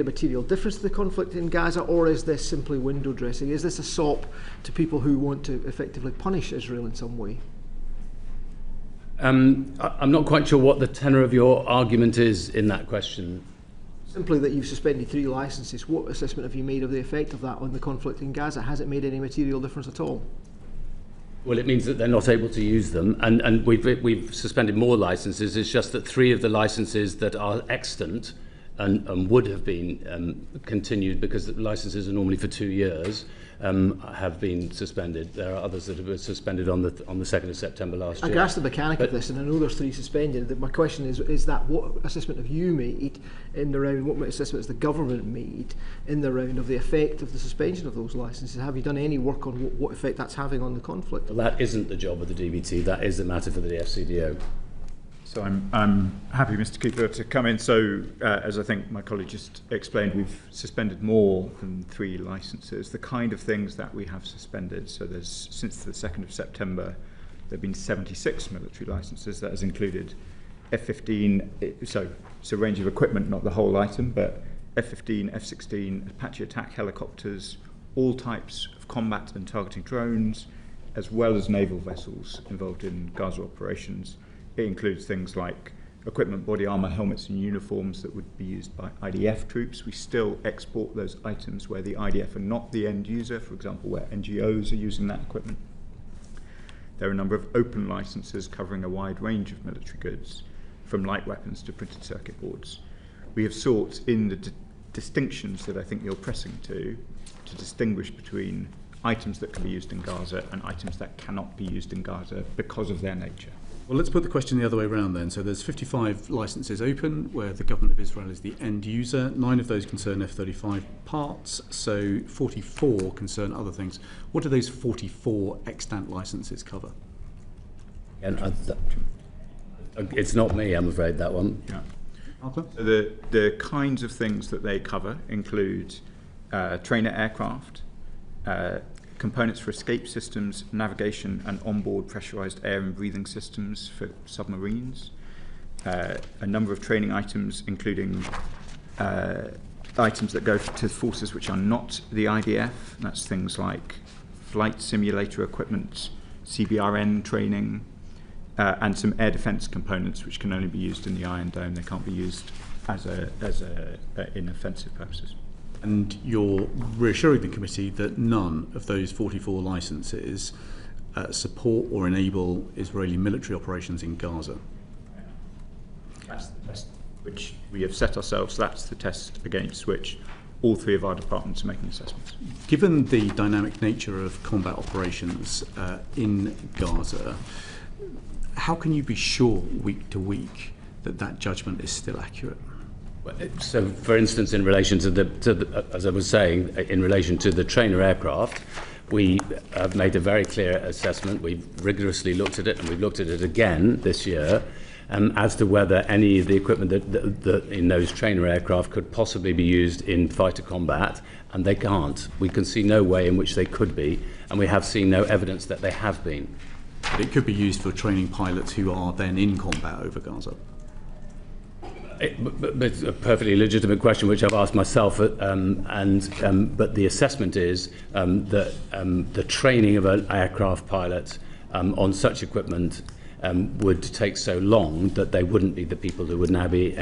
a material difference to the conflict in Gaza, or is this simply window dressing? Is this a sop to people who want to effectively punish Israel in some way? I'm not quite sure what the tenor of your argument is in that question. Simply that you've suspended 3 licences. What assessment have you made of the effect of that on the conflict in Gaza? Has it made any material difference at all? Well, it means that they're not able to use them, and we've suspended more licences. It's just that 3 of the licences that are extant and would have been continued, because the licences are normally for 2 years, have been suspended. There are others that were suspended on the 2nd of September last year. I grasp the mechanic of this, and I know there's 3 suspended. My question is that what assessment have you made in the round, what assessment has the government made in the round of the effect of the suspension of those licences? Have you done any work on what effect that's having on the conflict? Well, that isn't the job of the DBT, that is a matter for the FCDO. So I'm happy, Mr. Keeper, to come in. So as I think my colleague just explained, we've suspended more than 3 licences. The kind of things that we have suspended, so there's, since the 2nd of September, there have been 76 military licences. That has included F-15, so it's a range of equipment, not the whole item, but F-15, F-16, Apache attack helicopters, all types of combat and targeting drones, as well as naval vessels involved in Gaza operations. It includes things like equipment, body armour, helmets and uniforms that would be used by IDF troops. We still export those items where the IDF are not the end user, for example, where NGOs are using that equipment. There are a number of open licenses covering a wide range of military goods, from light weapons to printed circuit boards. We have sought, in the distinctions that I think you're pressing to distinguish between items that can be used in Gaza and items that cannot be used in Gaza because of their nature. Well, let's put the question the other way around then. So there's 55 licences open where the government of Israel is the end user. 9 of those concern F-35 parts, so 44 concern other things. What do those 44 extant licences cover? And it's not me, I'm afraid, that one. Yeah. So the kinds of things that they cover include trainer aircraft, components for escape systems, navigation and onboard pressurised air and breathing systems for submarines, a number of training items, including items that go to forces which are not the IDF. That's things like flight simulator equipment, CBRN training, and some air defence components which can only be used in the Iron Dome. They can't be used in offensive purposes. And you're reassuring the committee that none of those 44 licences support or enable Israeli military operations in Gaza? That's the test which we have set ourselves. That's the test against which all 3 of our departments are making assessments. Given the dynamic nature of combat operations in Gaza, how can you be sure week to week that that judgment is still accurate? So, for instance, in relation to the, as I was saying, in relation to the trainer aircraft, we have made a very clear assessment. We've rigorously looked at it, and we've looked at it again this year, as to whether any of the equipment that in those trainer aircraft could possibly be used in fighter combat, and they can't. We can see no way in which they could be, and we have seen no evidence that they have been. But it could be used for training pilots who are then in combat over Gaza. But it's a perfectly legitimate question, which I've asked myself, but the assessment is that the training of an aircraft pilot on such equipment would take so long that they wouldn't be the people who would now be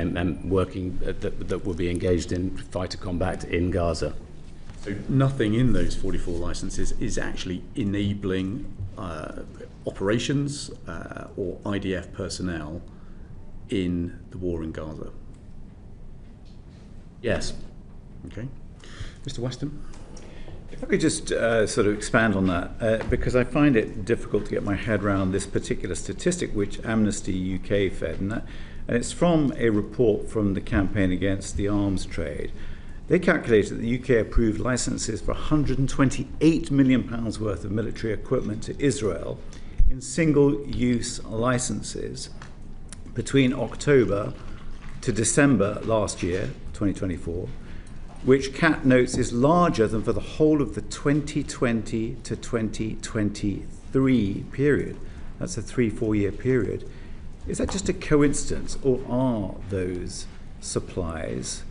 working, that would be engaged in fighter combat in Gaza. So nothing in those 44 licences is actually enabling operations or IDF personnel in the war in Gaza? Yes. Okay. Mr. Weston? If I could just sort of expand on that, because I find it difficult to get my head around this particular statistic which Amnesty UK fed, and it's from a report from the Campaign Against the Arms Trade. They calculated that the UK approved licences for £128 million worth of military equipment to Israel in single-use licences between October to December last year, 2024, which CAT notes is larger than for the whole of the 2020 to 2023 period. That's a 3-4 year period. Is that just a coincidence, or are those supplies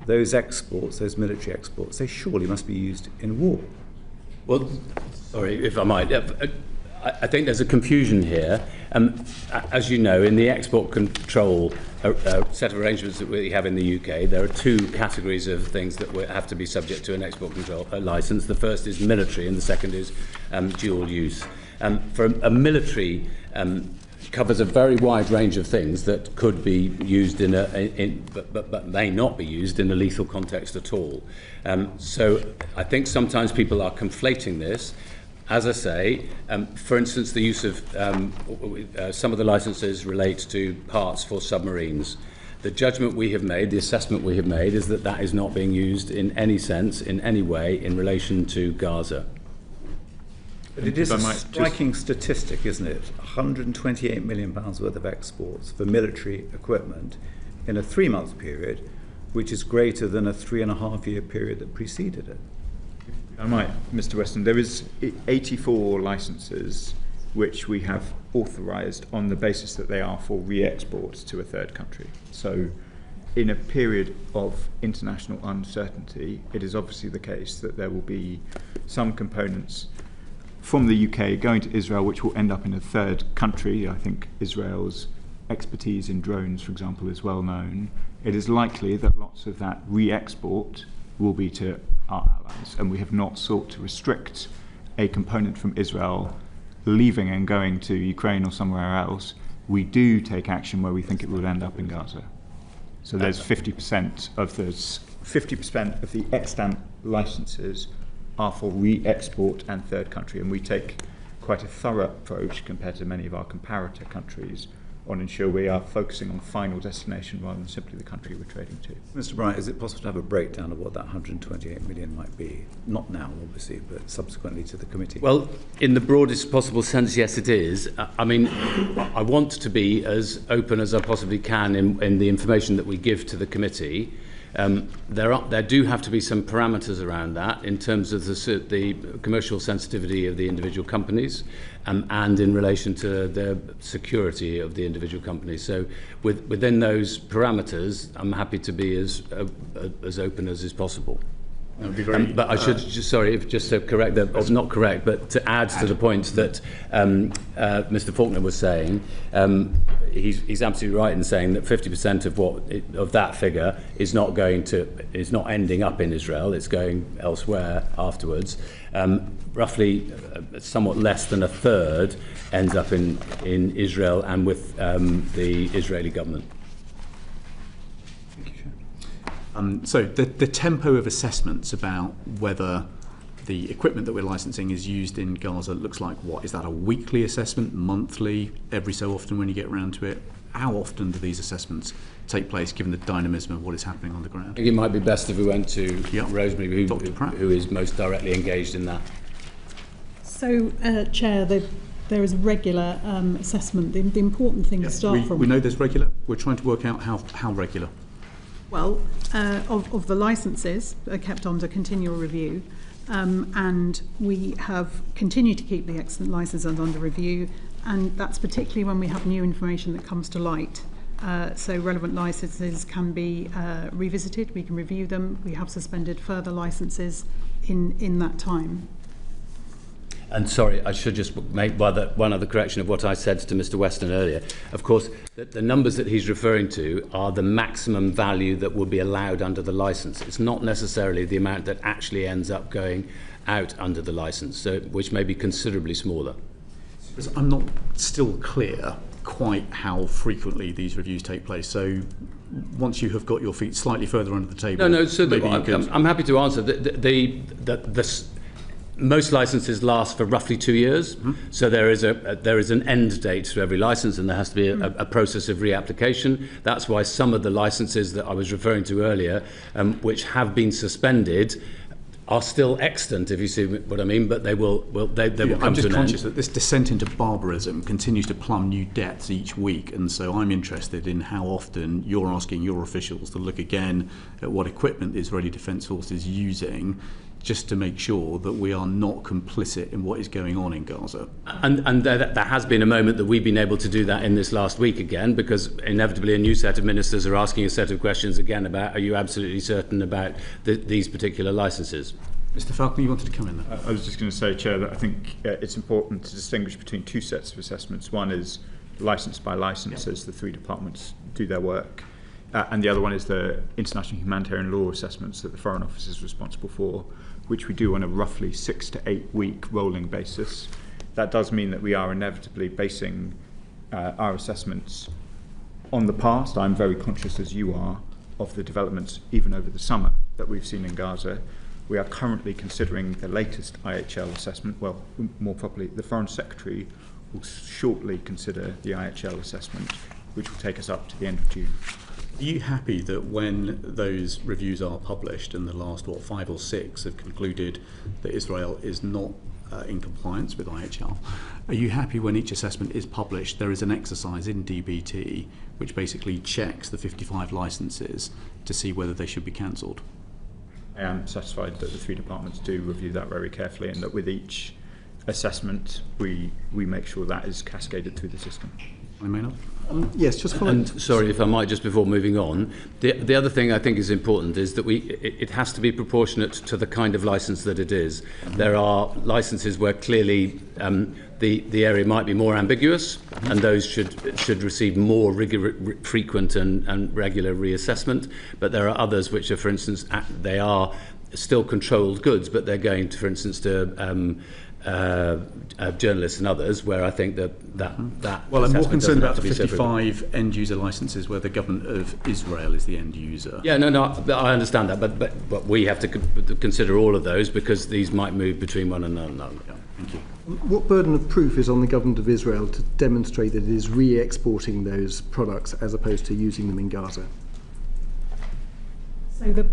those exports, those military exports, they surely must be used in war. Well, sorry, if I might. I think there's a confusion here. As you know, in the export control set of arrangements that we have in the UK, there are two categories of things that have to be subject to an export control licence. The first is military, and the second is dual use. For a military, covers a very wide range of things that could be used but may not be used in a lethal context at all. So I think sometimes people are conflating this. As I say, for instance, the use of some of the licenses relate to parts for submarines. The judgment we have made, the assessment we have made, is that that is not being used in any sense, in any way, in relation to Gaza. But it is a striking statistic, isn't it? £128 million worth of exports for military equipment in a 3-month period, which is greater than a 3.5-year period that preceded it. I might, Mr. Weston, there is 84 licences which we have authorised on the basis that they are for re-export to a third country. So in a period of international uncertainty, it is obviously the case that there will be some components from the UK going to Israel which will end up in a third country. I think Israel's expertise in drones, for example, is well known. It is likely that lots of that re-export will be to our allies, and we have not sought to restrict a component from Israel leaving and going to Ukraine or somewhere else. We do take action where we think it will end up in Gaza. So there's 50% of the extant licenses are for re-export and third country, and we take quite a thorough approach compared to many of our comparator countries on ensure we are focusing on final destination rather than simply the country we're trading to. Mr. Bryant, is it possible to have a breakdown of what that 128 million might be? Not now, obviously, but subsequently to the committee. Well, in the broadest possible sense, yes, it is. I mean, I want to be as open as I possibly can in the information that we give to the committee. There do have to be some parameters around that in terms of the commercial sensitivity of the individual companies and in relation to the security of the individual companies. So within those parameters, I'm happy to be as open as is possible. That would be very, but I should just to correct that, or not correct, but to add to the point that Mr. Faulkner was saying, he's absolutely right in saying that 50% of that figure is not ending up in Israel; it's going elsewhere afterwards. Roughly, somewhat less than a third ends up in Israel and with the Israeli government. So the tempo of assessments about whether the equipment that we're licensing is used in Gaza looks like what? Is that a weekly assessment, monthly, every so often when you get around to it? How often do these assessments take place given the dynamism of what is happening on the ground? I think it might be best if we went to Rosemary, who is most directly engaged in that. So, Chair, there is regular assessment. The important thing to start from... We know there's regular. We're trying to work out how regular. Well, of the licences are kept under continual review, and we have continued to keep the excellent licences under review, and that's particularly when we have new information that comes to light. So relevant licences can be revisited, we can review them. We have suspended further licences in that time. And sorry, I should just make one other correction of what I said to Mr. Weston earlier. Of course, the numbers that he's referring to are the maximum value that will be allowed under the licence. It's not necessarily the amount that actually ends up going out under the licence, so which may be considerably smaller. I'm not still clear quite how frequently these reviews take place. So once you have got your feet slightly further under the table... No, so I'm happy to answer. Most licences last for roughly 2 years, so there is an end date to every licence, and there has to be a process of reapplication. That's why some of the licences that I was referring to earlier, which have been suspended, are still extant, if you see what I mean, but they will come to an end. I'm just conscious that this descent into barbarism continues to plumb new depths each week, and so I'm interested in how often you're asking your officials to look again at what equipment the Israeli Defence Force is using just to make sure that we are not complicit in what is going on in Gaza. And there has been a moment that we've been able to do that in this last week again, because inevitably a new set of ministers are asking a set of questions again about, are you absolutely certain about these particular licences? Mr. Falconer, you wanted to come in there? I was just going to say, Chair, that I think it's important to distinguish between two sets of assessments. One is licence by licence, as the three departments do their work. And the other one is the international humanitarian law assessments that the Foreign Office is responsible for, which we do on a roughly 6 to 8 week rolling basis. That does mean that we are inevitably basing our assessments on the past. I'm very conscious, as you are, of the developments even over the summer that we've seen in Gaza. We are currently considering the latest IHL assessment. Well, more properly, the Foreign Secretary will shortly consider the IHL assessment, which will take us up to the end of June. Are you happy that when those reviews are published, and the last, 5 or 6 have concluded that Israel is not in compliance with IHL, are you happy when each assessment is published, there is an exercise in DBT which basically checks the 55 licences to see whether they should be cancelled? I am satisfied that the three departments do review that very carefully, and that with each assessment we make sure that is cascaded through the system. I may not. Yes, just following. And sorry, if I might, just before moving on, the other thing I think is important is that it has to be proportionate to the kind of licence that it is. There are licences where clearly the area might be more ambiguous, and those should receive more frequent and regular reassessment. But there are others which are, for instance, they are still controlled goods, but they're going to, for instance, to journalists and others, where I think that well, I'm more concerned about the to 55 end-user licences where the government of Israel is the end user. Yeah, no, I understand that, but we have to consider all of those, because these might move between one and another. Yeah, thank you. What burden of proof is on the government of Israel to demonstrate that it is re-exporting those products as opposed to using them in Gaza? So the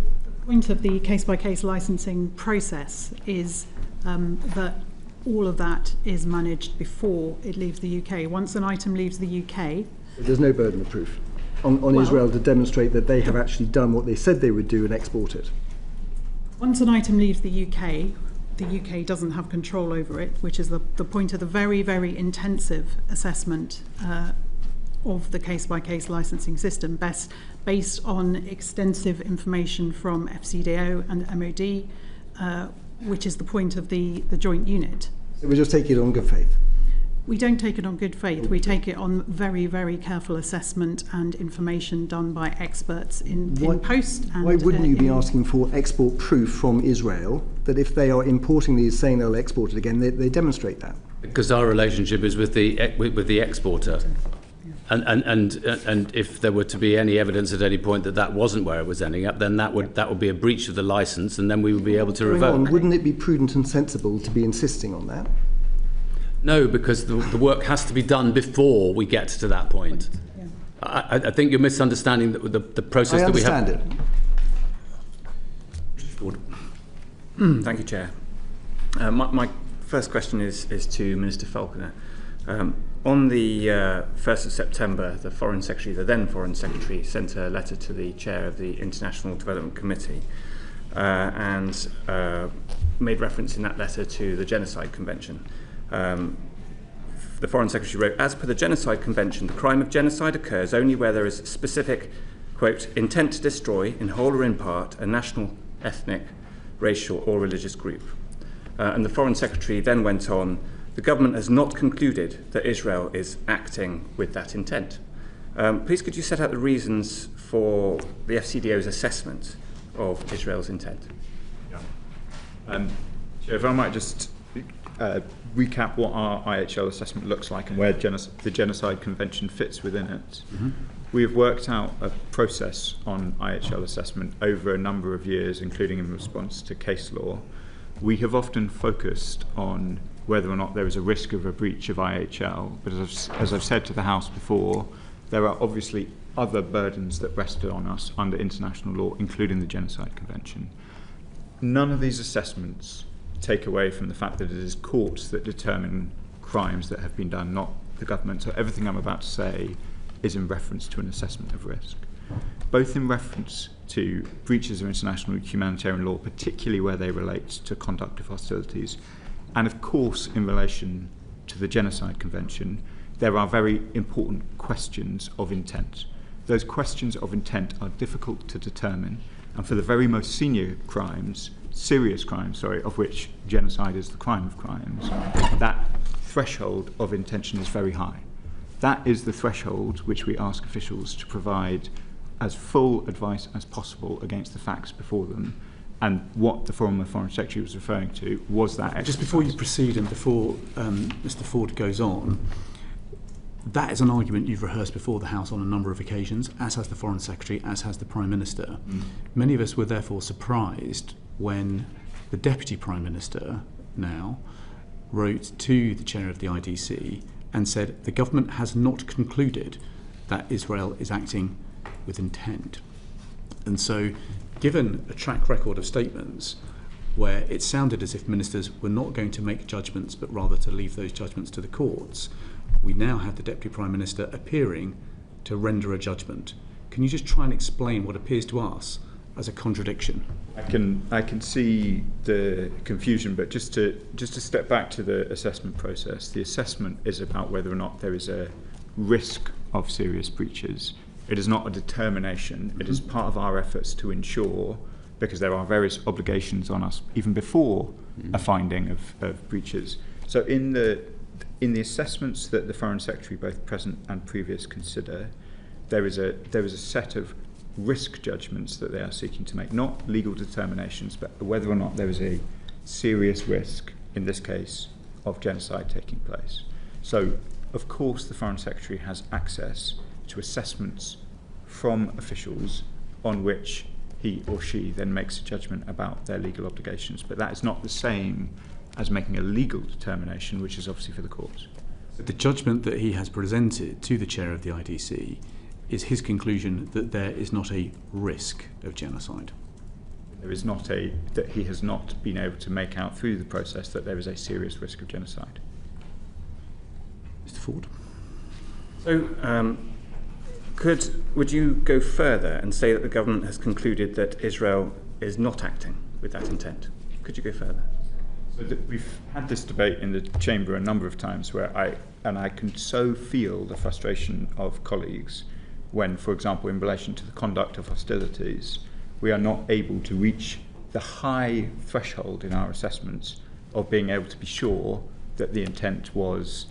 point of the case-by-case licensing process is that all of that is managed before it leaves the UK. Once an item leaves the UK... There's no burden of proof on Israel to demonstrate that they have actually done what they said they would do and export it. Once an item leaves the UK doesn't have control over it, which is the point of the very, very intensive assessment of the case-by-case licensing system, based on extensive information from FCDO and MOD, which is the point of the joint unit. So we just take it on good faith? We don't take it on good faith. We take it on very, very careful assessment and information done by experts in post. And, why wouldn't you be asking for export proof from Israel that if they are importing these, saying they'll export it again, they demonstrate that? Because our relationship is with the exporter. And if there were to be any evidence at any point that wasn't where it was ending up, then that would be a breach of the licence, and then we would be able to revoke. Wouldn't it be prudent and sensible to be insisting on that? No, because the work has to be done before we get to that point. Yeah. I think you're misunderstanding the process that we have. I understand it. Thank you, Chair. My first question is to Minister Falconer. On the 1st of September, the Foreign Secretary, the then Foreign Secretary, sent a letter to the Chair of the International Development Committee and made reference in that letter to the Genocide Convention. The Foreign Secretary wrote, as per the Genocide Convention, the crime of genocide occurs only where there is specific, quote, intent to destroy, in whole or in part, a national, ethnic, racial or religious group. And the Foreign Secretary then went on, the government has not concluded that Israel is acting with that intent. Please could you set out the reasons for the FCDO's assessment of Israel's intent? Yeah. So if I might just recap what our IHL assessment looks like and where the Genocide Convention fits within it. Mm-hmm. We have worked out a process on IHL assessment over a number of years, including in response to case law. We have often focused on whether or not there is a risk of a breach of IHL, but as I've said to the House before, there are obviously other burdens that rested on us under international law, including the Genocide Convention. None of these assessments take away from the fact that it is courts that determine crimes that have been done, not the government. So everything I'm about to say is in reference to an assessment of risk. both in reference to breaches of international humanitarian law, particularly where they relate to conduct of hostilities, and of course in relation to the Genocide Convention, there are very important questions of intent. Those questions of intent are difficult to determine, and for the very most serious crimes, of which genocide is the crime of crimes, that threshold of intention is very high. That is the threshold which we ask officials to provide as full advice as possible against the facts before them. And what the former Foreign Secretary was referring to was that exercise. Just before you proceed and before Mr. Ford goes on, that is an argument you've rehearsed before the House on a number of occasions, as has the Foreign Secretary, as has the Prime Minister. Many of us were therefore surprised when the Deputy Prime Minister now wrote to the Chair of the IDC and said the government has not concluded that Israel is acting with intent. And so, given a track record of statements where it sounded as if ministers were not going to make judgments but rather to leave those judgments to the courts, we now have the Deputy Prime Minister appearing to render a judgment. Can you just try and explain what appears to us as a contradiction? I can see the confusion, but just to step back to the assessment process, the assessment is about whether or not there is a risk of serious breaches. It is not a determination. It is part of our efforts to ensure, because there are various obligations on us even before a finding of breaches. So in the assessments that the Foreign Secretary, both present and previous, consider, there is a set of risk judgments that they are seeking to make, not legal determinations, but whether or not there is a serious risk, in this case, of genocide taking place. So, of course, the Foreign Secretary has access to assessments from officials on which he or she then makes a judgment about their legal obligations. But that is not the same as making a legal determination, which is obviously for the courts. The judgment that he has presented to the Chair of the IDC is his conclusion that there is not a risk of genocide. There is not that he has not been able to make out through the process that there is a serious risk of genocide. Mr. Ford. So, would you go further and say that the government has concluded that Israel is not acting with that intent? Could you go further? So we've had this debate in the chamber a number of times where I can so feel the frustration of colleagues when, for example, in relation to the conduct of hostilities, we are not able to reach the high threshold in our assessments of being able to be sure that the intent was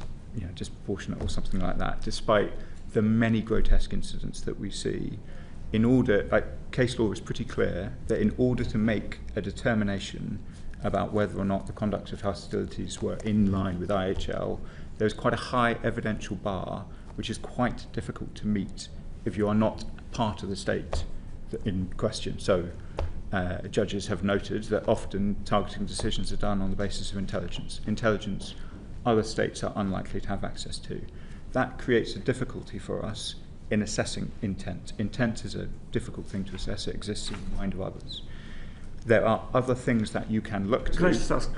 disproportionate or something like that, despite the many grotesque incidents that we see. Case law is pretty clear that in order to make a determination about whether or not the conduct of hostilities were in line with IHL, there's quite a high evidential bar, which is quite difficult to meet if you are not part of the state in question. So judges have noted that often targeting decisions are done on the basis of intelligence. Intelligence other states are unlikely to have access to. That creates a difficulty for us in assessing intent. Intent is a difficult thing to assess. It exists in the mind of others. There are other things that you can look to. Can I just ask,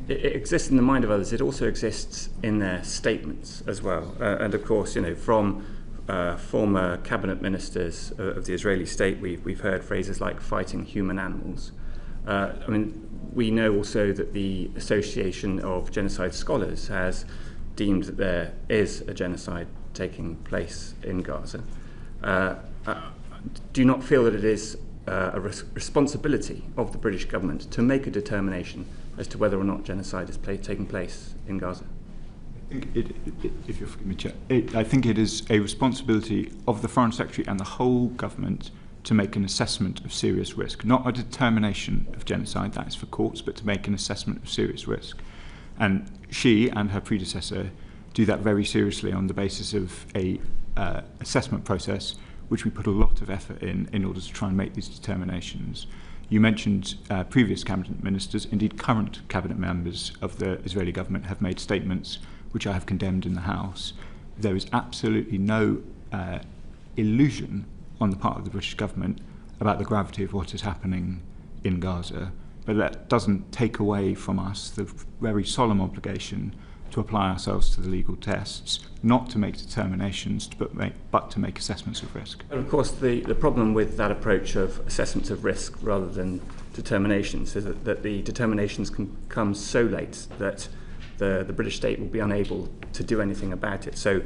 it exists in the mind of others, it also exists in their statements as well. And of course, from former cabinet ministers of the Israeli state, we've heard phrases like fighting human animals. We know also that the Association of Genocide Scholars has deemed that there is a genocide taking place in Gaza. Do you not feel that it is a responsibility of the British government to make a determination as to whether or not genocide is taking place in Gaza? If you'll forgive me, Chair, I think it is a responsibility of the Foreign Secretary and the whole government to make an assessment of serious risk, not a determination of genocide, that is for courts, but to make an assessment of serious risk. And she and her predecessor do that very seriously on the basis of a assessment process which we put a lot of effort in order to try and make these determinations. You mentioned previous cabinet ministers, indeed current cabinet members of the Israeli government have made statements which I have condemned in the House. There is absolutely no illusion on the part of the British government about the gravity of what is happening in Gaza, but that doesn't take away from us the very solemn obligation to apply ourselves to the legal tests, not to make determinations, but to make assessments of risk. And of course, the problem with that approach of assessments of risk rather than determinations is that the determinations can come so late that the British state will be unable to do anything about it. So,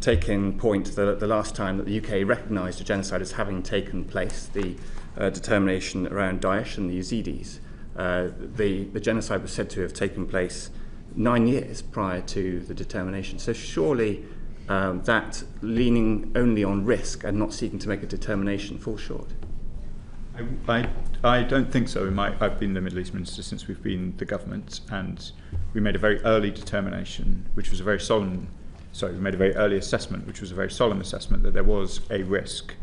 taking point the last time that the UK recognised a genocide as having taken place, the determination around Daesh and the Yazidis, the genocide was said to have taken place 9 years prior to the determination. So surely that leaning only on risk and not seeking to make a determination falls short. I don't think so. I've been the Middle East Minister since we've been the government, and we made a very early determination, which was a very solemn, we made a very early assessment, which was a very solemn assessment that there was a risk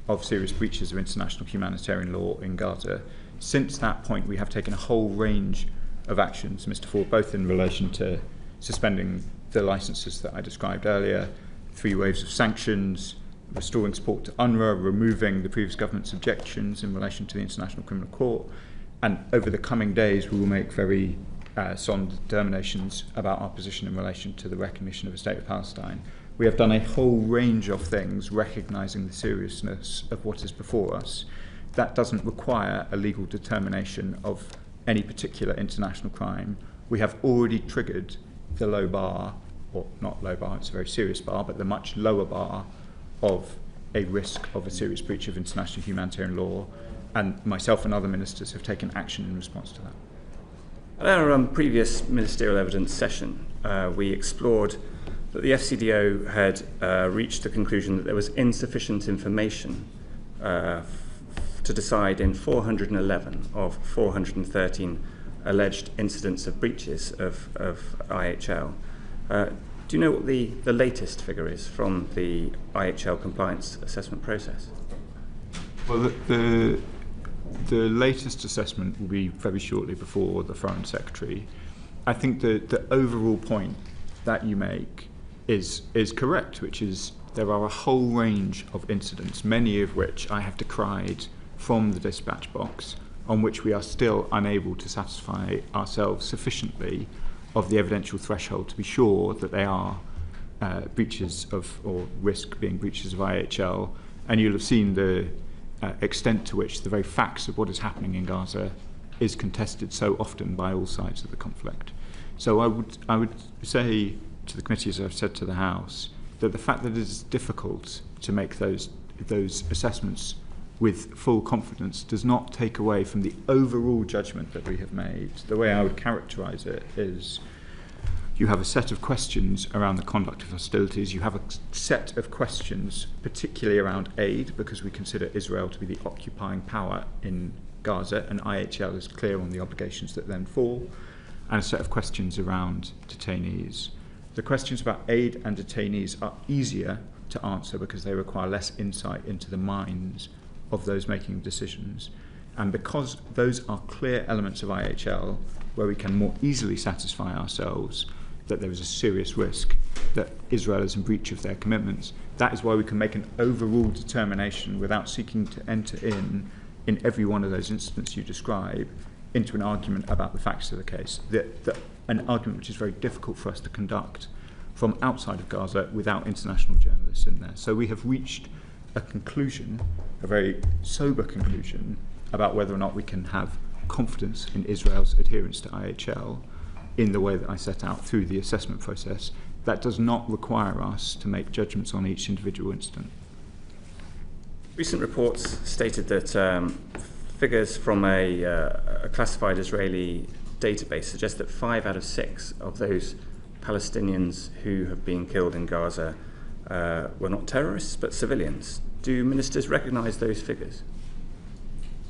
of serious breaches of international humanitarian law in Gaza. Since that point, we have taken a whole range of actions, Mr. Ford, both in relation to suspending the licences that I described earlier, 3 waves of sanctions, restoring support to UNRWA, removing the previous government's objections in relation to the International Criminal Court, and over the coming days we will make very solemn determinations about our position in relation to the recognition of a state of Palestine. We have done a whole range of things recognising the seriousness of what is before us. That doesn't require a legal determination of any particular international crime. We have already triggered the low bar, or not low bar, it's a very serious bar, but the much lower bar of a risk of a serious breach of international humanitarian law, and myself and other ministers have taken action in response to that. At our previous ministerial evidence session, we explored that the FCDO had reached the conclusion that there was insufficient information to decide in 411 of 413 alleged incidents of breaches of IHL. Do you know what the latest figure is from the IHL compliance assessment process? Well, the latest assessment will be very shortly before the Foreign Secretary. I think the overall point that you make is correct, which is there are a whole range of incidents, many of which I have decried from the dispatch box, on which we are still unable to satisfy ourselves sufficiently of the evidential threshold to be sure that they are breaches of, or risk being breaches of IHL. And you'll have seen the extent to which the very facts of what is happening in Gaza is contested so often by all sides of the conflict. So I would say to the committee, as I've said to the House, that the fact that it is difficult to make those assessments with full confidence does not take away from the overall judgment that we have made. The way I would characterise it is you have a set of questions around the conduct of hostilities, you have a set of questions particularly around aid, because we consider Israel to be the occupying power in Gaza, and IHL is clear on the obligations that then fall, and a set of questions around detainees. The questions about aid and detainees are easier to answer because they require less insight into the minds of those making decisions, and because those are clear elements of IHL where we can more easily satisfy ourselves that there is a serious risk that Israel is in breach of their commitments. That is why we can make an overall determination without seeking to enter in every one of those incidents you describe into an argument about the facts of the case, an argument which is very difficult for us to conduct from outside of Gaza without international journalists in there. So we have reached a conclusion, a very sober conclusion, about whether or not we can have confidence in Israel's adherence to IHL in the way that I set out through the assessment process. That does not require us to make judgments on each individual incident. Recent reports stated that figures from a classified Israeli database suggest that 5 out of 6 of those Palestinians who have been killed in Gaza were not terrorists but civilians. Do ministers recognise those figures?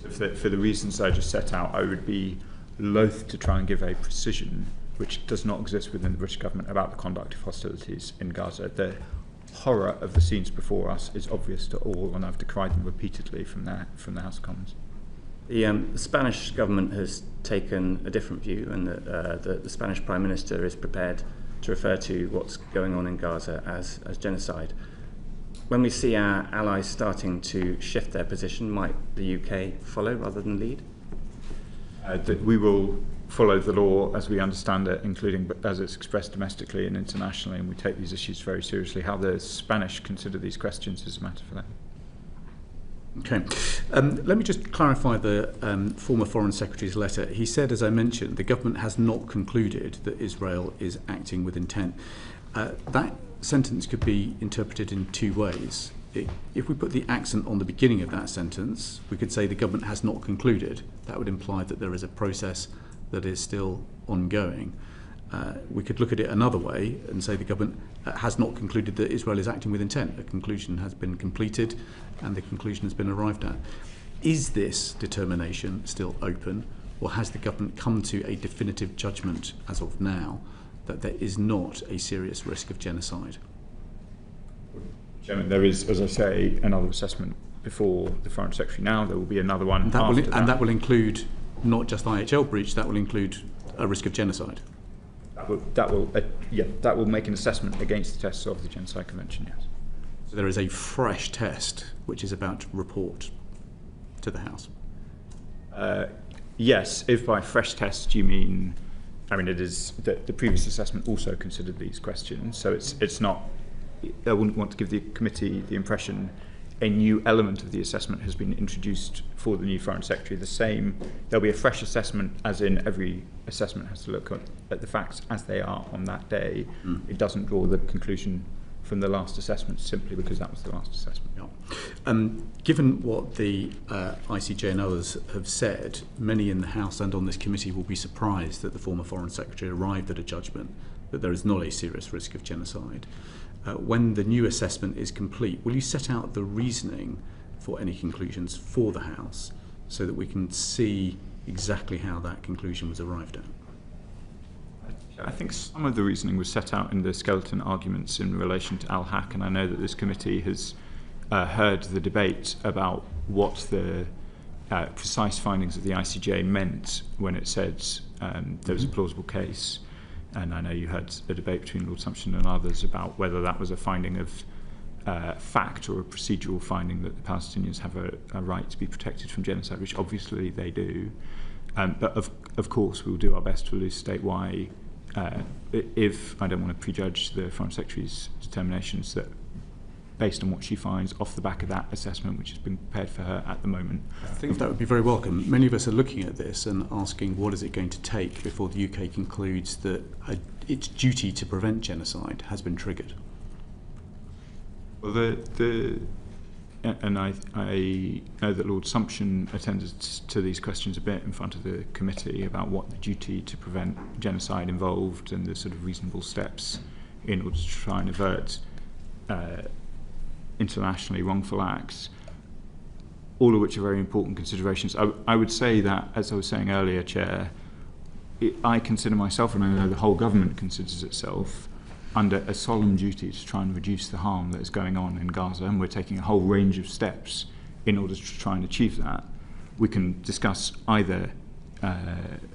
For the reasons I just set out, I would be loath to try and give a precision which does not exist within the British government about the conduct of hostilities in Gaza. The horror of the scenes before us is obvious to all, and I've decried them repeatedly from the House of Commons. The Spanish government has taken a different view, and the Spanish Prime Minister is prepared to refer to what's going on in Gaza as genocide. When we see our allies starting to shift their position, might the UK follow rather than lead? That we will follow the law as we understand it, including as it's expressed domestically and internationally, and we take these issues very seriously. How the Spanish consider these questions is a matter for them. Okay. Let me just clarify the former Foreign Secretary's letter. He said, as I mentioned, the government has not concluded that Israel is acting with intent. That sentence could be interpreted in two ways. If we put the accent on the beginning of that sentence, we could say the government has not concluded. That would imply that there is a process that is still ongoing. We could look at it another way and say the government has not concluded that Israel is acting with intent. A conclusion has been completed and the conclusion has been arrived at. Is this determination still open, or has the government come to a definitive judgment as of now that there is not a serious risk of genocide? Chairman, there is, as I say, another assessment before the Foreign Secretary now. There will be another one after that. And that will include not just IHL breach, that will include a risk of genocide? That will make an assessment against the tests of the Genocide Convention, yes. So there is a fresh test which is about to report to the House? Yes, if by fresh test you mean, it is that the previous assessment also considered these questions, so it's not, I wouldn't want to give the committee the impression a new element of the assessment has been introduced for the new Foreign Secretary. There'll be a fresh assessment, as in every assessment has to look at the facts as they are on that day. It doesn't draw the conclusion from the last assessment simply because that was the last assessment. Yeah. Given what the ICJ and others have said, many in the House and on this committee will be surprised that the former Foreign Secretary arrived at a judgment that there is not a serious risk of genocide. When the new assessment is complete, will you set out the reasoning for any conclusions for the House so that we can see exactly how that conclusion was arrived at? I think some of the reasoning was set out in the skeleton arguments in relation to Al-Haq, and I know that this committee has heard the debate about what the precise findings of the ICJ meant when it said there was a plausible case. And I know you had a debate between Lord Sumption and others about whether that was a finding of fact or a procedural finding that the Palestinians have a right to be protected from genocide, which obviously they do. But of course we will do our best to elucidate why, if I don't want to prejudge the Foreign Secretary's determinations, that based on what she finds off the back of that assessment, which has been prepared for her at the moment. I think that would be very welcome. Many of us are looking at this and asking what is it going to take before the UK concludes that its duty to prevent genocide has been triggered. Well, and I know that Lord Sumption attended to these questions a bit in front of the committee about what the duty to prevent genocide involved and the sort of reasonable steps in order to try and avert internationally wrongful acts, all of which are very important considerations. I would say that, as I was saying earlier, Chair, I consider myself, and I know the whole government considers itself, under a solemn duty to try and reduce the harm that is going on in Gaza, and we're taking a whole range of steps in order to try and achieve that. We can discuss either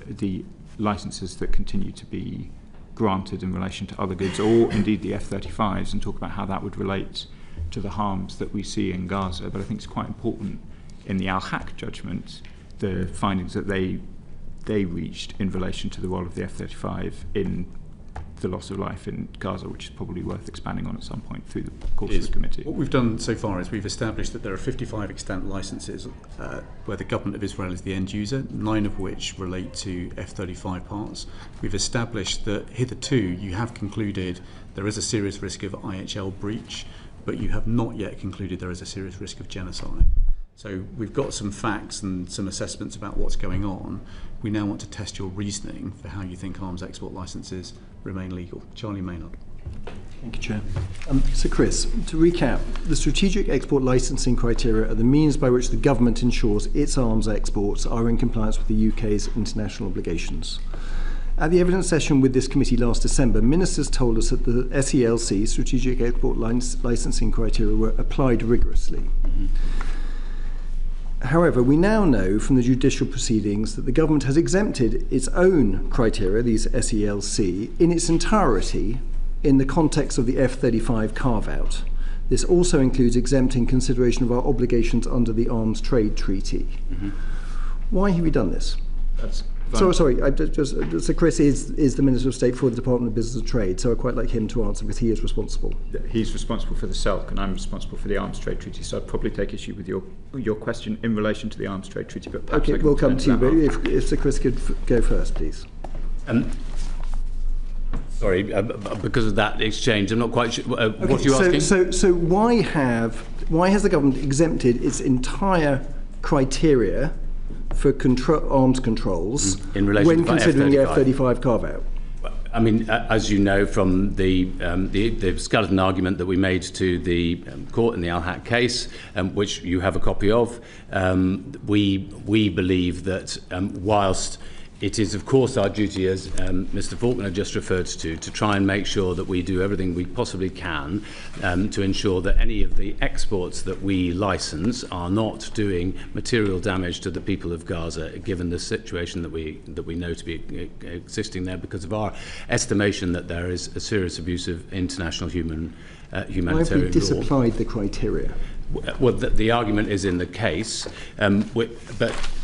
the licences that continue to be granted in relation to other goods, or indeed the F-35s, and talk about how that would relate to the harms that we see in Gaza. But I think it's quite important in the Al-Haq judgment, the findings that they reached in relation to the role of the F-35 in the loss of life in Gaza, which is probably worth expanding on at some point through the course of the committee. What we've done so far is we've established that there are 55 extant licences where the government of Israel is the end user, 9 of which relate to F-35 parts. We've established that hitherto you have concluded there is a serious risk of IHL breach, but you have not yet concluded there is a serious risk of genocide. So we've got some facts and some assessments about what's going on. We now want to test your reasoning for how you think arms export licences remain legal. Charlie Maynard. Thank you, Chair. So Chris, to recap, the strategic export licensing criteria are the means by which the government ensures its arms exports are in compliance with the UK's international obligations. At the evidence session with this committee last December, ministers told us that the SELC, strategic export licensing criteria, were applied rigorously. However, we now know from the judicial proceedings that the government has exempted its own criteria, these SELC, in its entirety in the context of the F-35 carve-out. This also includes exempting consideration of our obligations under the Arms Trade Treaty. Why have we done this? That's Sorry. So Chris is the Minister of State for the Department of Business and Trade, so I'd quite like him to answer because he is responsible. He's responsible for the SELC and I'm responsible for the Arms Trade Treaty, so I'd probably take issue with your question in relation to the Arms Trade Treaty. But perhaps Okay, we'll come to you, but if Sir Chris could go first, please. Sorry, because of that exchange, I'm not quite sure. What are you asking? So why has the government exempted its entire criteria for arms controls in relation when to considering the F-35? F-35 carve-out? I mean, as you know from the skeleton argument that we made to the court in the Al-Haq case, which you have a copy of, we believe that whilst it is, of course, our duty, as Mr. Faulkner just referred to try and make sure that we do everything we possibly can to ensure that any of the exports that we license are not doing material damage to the people of Gaza, given the situation that we know to be existing there, because of our estimation that there is a serious abuse of international humanitarian law. Why have we disapplied the criteria? Well, the argument is in the case, but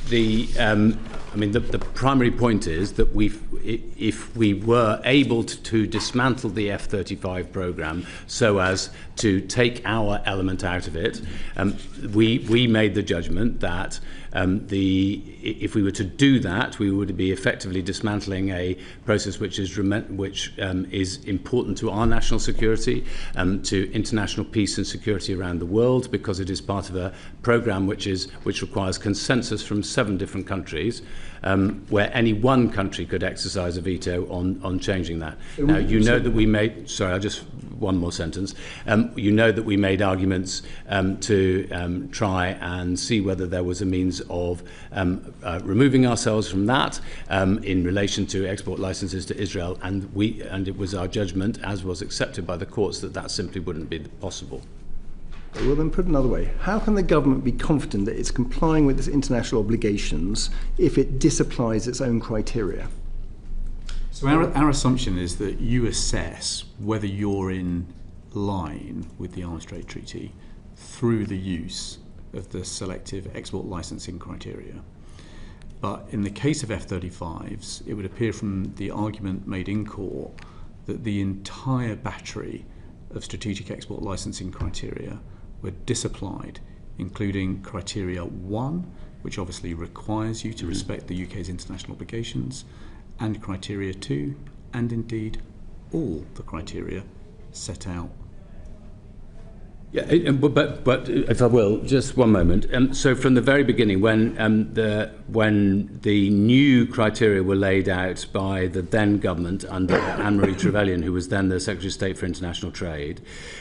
the primary point is that if we were able to dismantle the F-35 program so as to take our element out of it, we made the judgment that if we were to do that, we would be effectively dismantling a process which is important to our national security, to international peace and security around the world, because it is part of a program which requires consensus from 7 different countries, where any one country could exercise a veto on changing that. Now, you know that we made... Sorry, I'll just... One more sentence. You know that we made arguments to try and see whether there was a means of removing ourselves from that in relation to export licenses to Israel, and it was our judgment, as was accepted by the courts, that simply wouldn't be possible. Well, then put another way, how can the government be confident that it's complying with its international obligations if it disapplies its own criteria? So our assumption is that you assess whether you're in line with the Arms Trade Treaty through the use of the selective export licensing criteria. But in the case of F-35s, it would appear from the argument made in court that the entire battery of strategic export licensing criteria were disapplied, including criteria 1, which obviously requires you to respect the UK's international obligations, and criteria 2, and indeed all the criteria set out. Yeah, but if I will, just one moment. So from the very beginning, when the new criteria were laid out by the then government under Anne-Marie Trevelyan, who was then the Secretary of State for International Trade,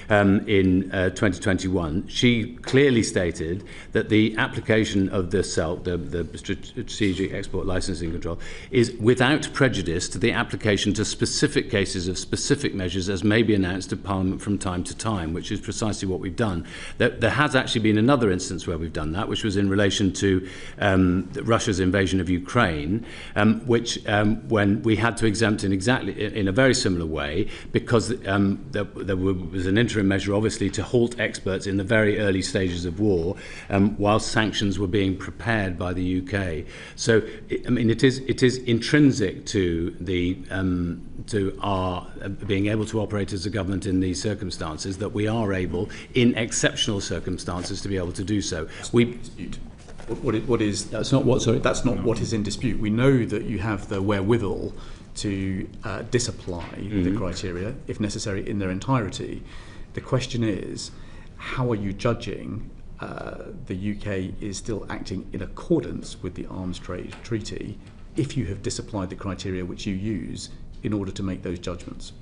in 2021, she clearly stated that the application of the SELC, the Strategic Export Licensing Control, is without prejudice to the application to specific cases of specific measures as may be announced to Parliament from time to time, which is precisely what we've done. There has actually been another instance where we've done that, which was in relation to Russia's invasion of Ukraine, which when we had to exempt in a very similar way, because there was an interim measure, obviously, to halt exports in the very early stages of war, whilst sanctions were being prepared by the UK. So, I mean, it is intrinsic to to our being able to operate as a government in these circumstances that we are able, in exceptional circumstances, to be able to do so. That's not what is in dispute. We know that you have the wherewithal to disapply the criteria, if necessary, in their entirety. The question is, how are you judging the UK is still acting in accordance with the Arms Trade Treaty if you have disapplied the criteria which you use in order to make those judgments?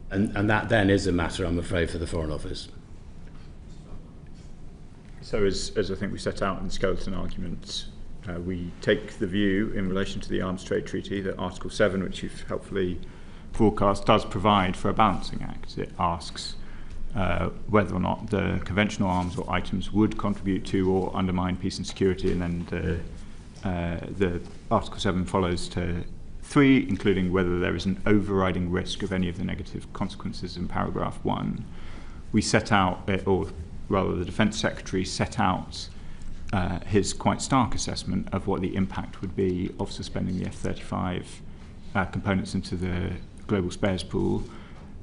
And that then is a matter, I'm afraid, for the Foreign Office. So as I think we set out in the skeleton argument, we take the view in relation to the Arms Trade Treaty that Article 7, which you've helpfully forecast, does provide for a balancing act. It asks whether or not the conventional arms or items would contribute to or undermine peace and security, and then the Article 7 follows to 3, including whether there is an overriding risk of any of the negative consequences in paragraph 1. We set out, or rather the Defence Secretary set out his quite stark assessment of what the impact would be of suspending the F-35 components into the global spares pool.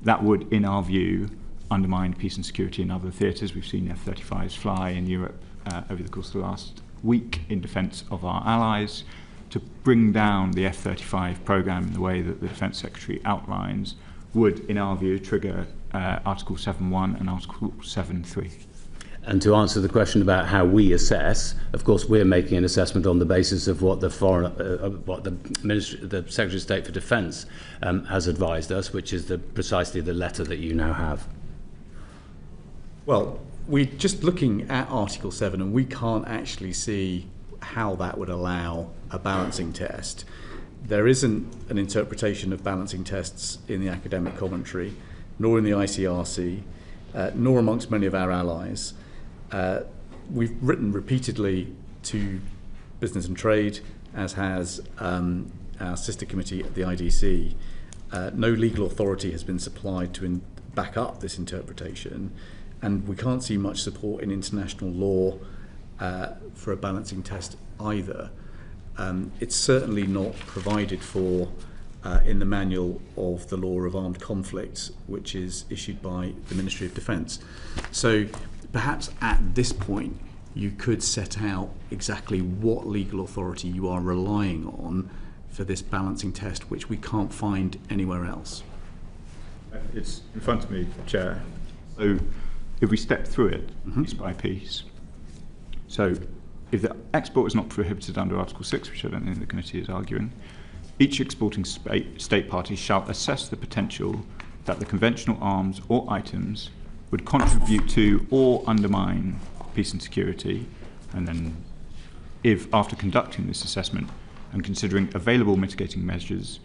That would, in our view, undermine peace and security in other theatres. We've seen F-35s fly in Europe over the course of the last week in defence of our allies. To bring down the F-35 programme in the way that the Defence Secretary outlines would, in our view, trigger Article 7.1 and Article 7.3. And to answer the question about how we assess, of course, we're making an assessment on the basis of what the Secretary of State for Defence has advised us, which is precisely the letter that you now have. Well, we're just looking at Article 7, and we can't actually see how that would allow a balancing test. There isn't an interpretation of balancing tests in the academic commentary, nor in the ICRC, nor amongst many of our allies. We've written repeatedly to Business and Trade, as has our sister committee at the IDC. No legal authority has been supplied to back up this interpretation, and we can't see much support in international law for a balancing test either. It's certainly not provided for in the manual of the law of armed conflicts, which is issued by the Ministry of Defence. So perhaps at this point you could set out exactly what legal authority you are relying on for this balancing test, which we can't find anywhere else. It's in front of me, Chair. So if we step through it piece by piece. So if the export is not prohibited under Article 6, which I don't think the committee is arguing, each exporting state party shall assess the potential that the conventional arms or items would contribute to or undermine peace and security, and then if, after conducting this assessment and considering available mitigating measures,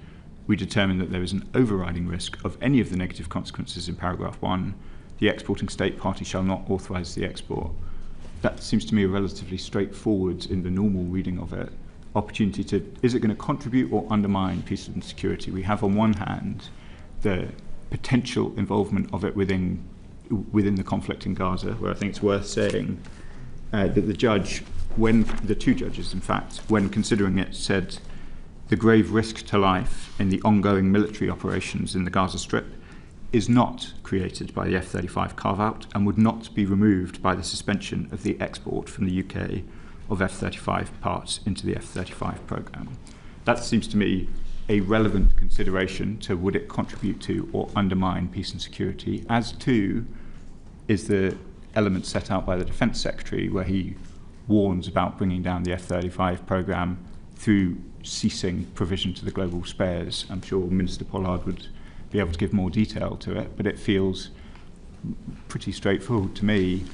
we determine that there is an overriding risk of any of the negative consequences in paragraph 1, the exporting state party shall not authorise the export. That seems to me a relatively straightforward, in the normal reading of it, opportunity to, is it going to contribute or undermine peace and security? We have on one hand the potential involvement of it within the conflict in Gaza, where I think it's worth saying that the judge, the two judges in fact, when considering it, said the grave risk to life in the ongoing military operations in the Gaza Strip is not created by the F-35 carve-out and would not be removed by the suspension of the export from the UK of F-35 parts into the F-35 programme. That seems to me a relevant consideration to would it contribute to or undermine peace and security, as to is the element set out by the Defence Secretary where he warns about bringing down the F-35 programme through ceasing provision to the global spares. I'm sure Minister Pollard would be able to give more detail to it, but it feels pretty straightforward to me.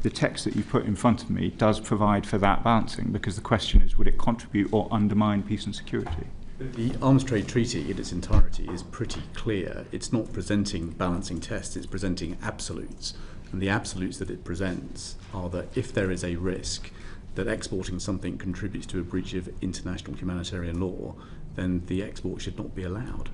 The text that you've put in front of me does provide for that balancing, because the question is, would it contribute or undermine peace and security? The Arms Trade Treaty in its entirety is pretty clear. It's not presenting balancing tests, it's presenting absolutes. And the absolutes that it presents are that if there is a risk that exporting something contributes to a breach of international humanitarian law, then the export should not be allowed.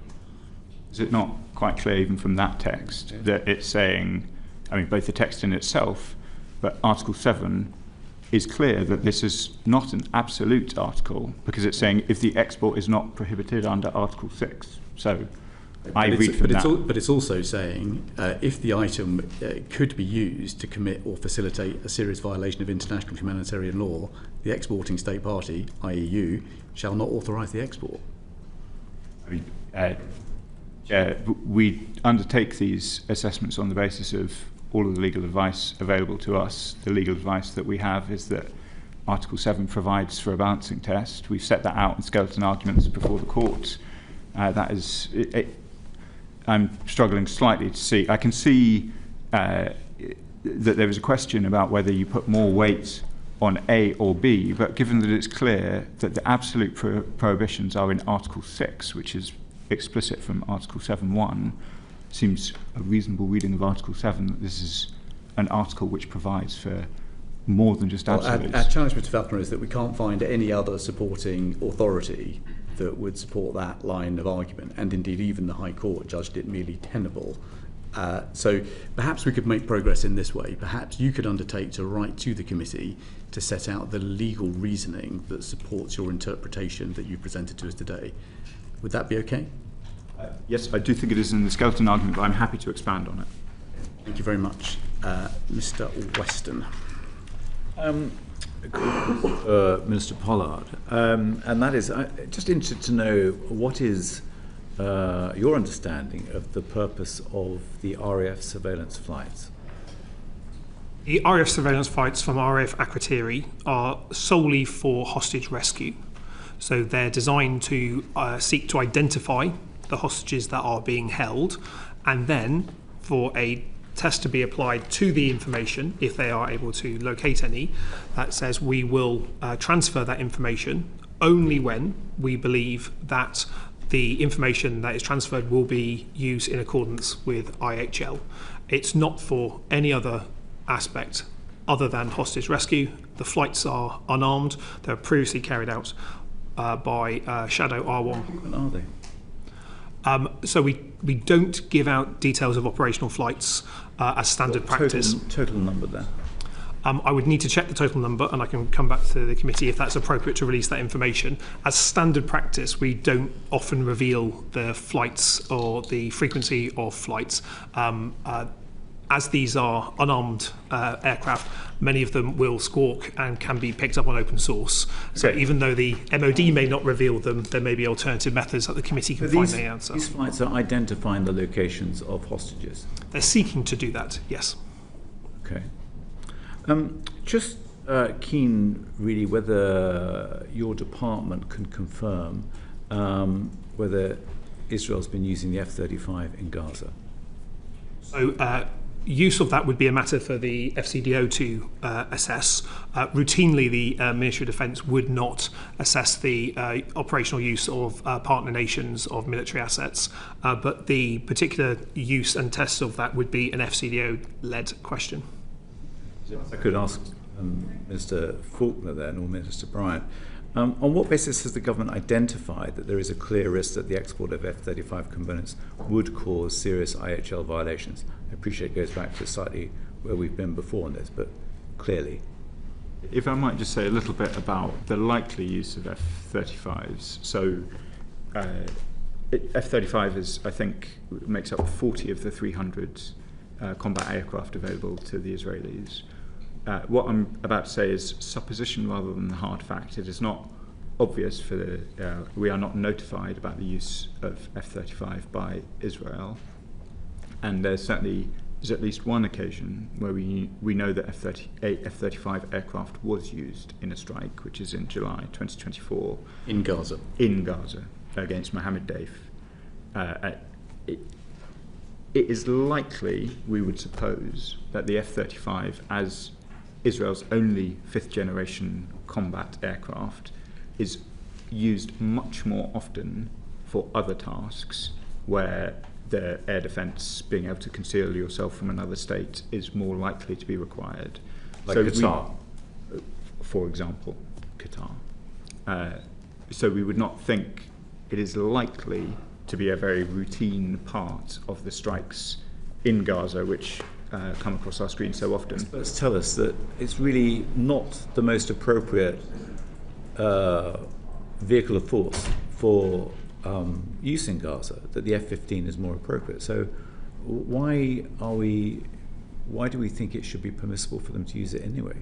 Is it not quite clear even from that text that it's saying, I mean, both the text in itself, but Article 7 is clear that this is not an absolute article, because it's saying if the export is not prohibited under Article 6. So I read from that. But it's also saying if the item could be used to commit or facilitate a serious violation of international humanitarian law, the exporting state party, i.e. you, shall not authorise the export. I mean, we undertake these assessments on the basis of all of the legal advice available to us. The legal advice that we have is that Article 7 provides for a balancing test. We've set that out in skeleton arguments before the court. That is, I'm struggling slightly to see. I can see that there is a question about whether you put more weight on A or B, but given that it's clear that the absolute prohibitions are in Article 6, which is explicit from Article 7.1, seems a reasonable reading of Article 7 that this is an article which provides for more than just absolutes. Our challenge, Mr. Falconer, is that we can't find any other supporting authority that would support that line of argument, and indeed even the High Court judged it merely tenable So perhaps we could make progress in this way. Perhaps you could undertake to write to the committee to set out the legal reasoning that supports your interpretation that you've presented to us today. Would that be okay? Yes, I do think it is in the skeleton argument, but I'm happy to expand on it. Thank you very much. Mr. Weston. Minister Pollard, and that is, just interested to know what is your understanding of the purpose of the RAF surveillance flights? The RAF surveillance flights from RAF Akrotiri are solely for hostage rescue. So they're designed to seek to identify the hostages that are being held, and then for a test to be applied to the information, if they are able to locate any, that says we will transfer that information only when we believe that the information that is transferred will be used in accordance with IHL. It's not for any other aspect other than hostage rescue. The flights are unarmed. They were previously carried out by Shadow R1. When are they? So we don't give out details of operational flights as standard practice. Total number there? I would need to check the total number, and I can come back to the committee if that's appropriate to release that information. As standard practice, we don't often reveal the flights or the frequency of flights. As these are unarmed aircraft, many of them will squawk and can be picked up on open source. So even though the MOD may not reveal them, there may be alternative methods that the committee can find the answer. These flights are identifying the locations of hostages? They're seeking to do that, yes. Okay. Just keen, really, whether your department can confirm whether Israel's been using the F-35 in Gaza. So use of that would be a matter for the FCDO to assess. Routinely, the Ministry of Defence would not assess the operational use of partner nations of military assets, but the particular use and tests of that would be an FCDO-led question. I could ask Mr. Faulkner then, or Minister Bryant, on what basis has the government identified that there is a clear risk that the export of F-35 components would cause serious IHL violations? I appreciate it goes back to slightly where we've been before on this, but clearly. If I might just say a little bit about the likely use of F-35s. So F-35 is, I think, makes up 40 of the 300 combat aircraft available to the Israelis. What I'm about to say is supposition rather than the hard fact. It is not obvious for the, we are not notified about the use of F-35 by Israel, and there's at least one occasion where we know that F-35 aircraft was used in a strike, which is in July 2024. In Gaza? In Gaza, against Mohammed Deif. It is likely, we would suppose, that the F-35, as Israel's only fifth-generation combat aircraft, is used much more often for other tasks where the air defence, being able to conceal yourself from another state, is more likely to be required. Like so Qatar? For example, Qatar. So we would not think it is likely to be a very routine part of the strikes in Gaza, which come across our screen so often. Experts tell us that it's really not the most appropriate vehicle of force for use in Gaza, that the F-15 is more appropriate. So why do we think it should be permissible for them to use it anyway?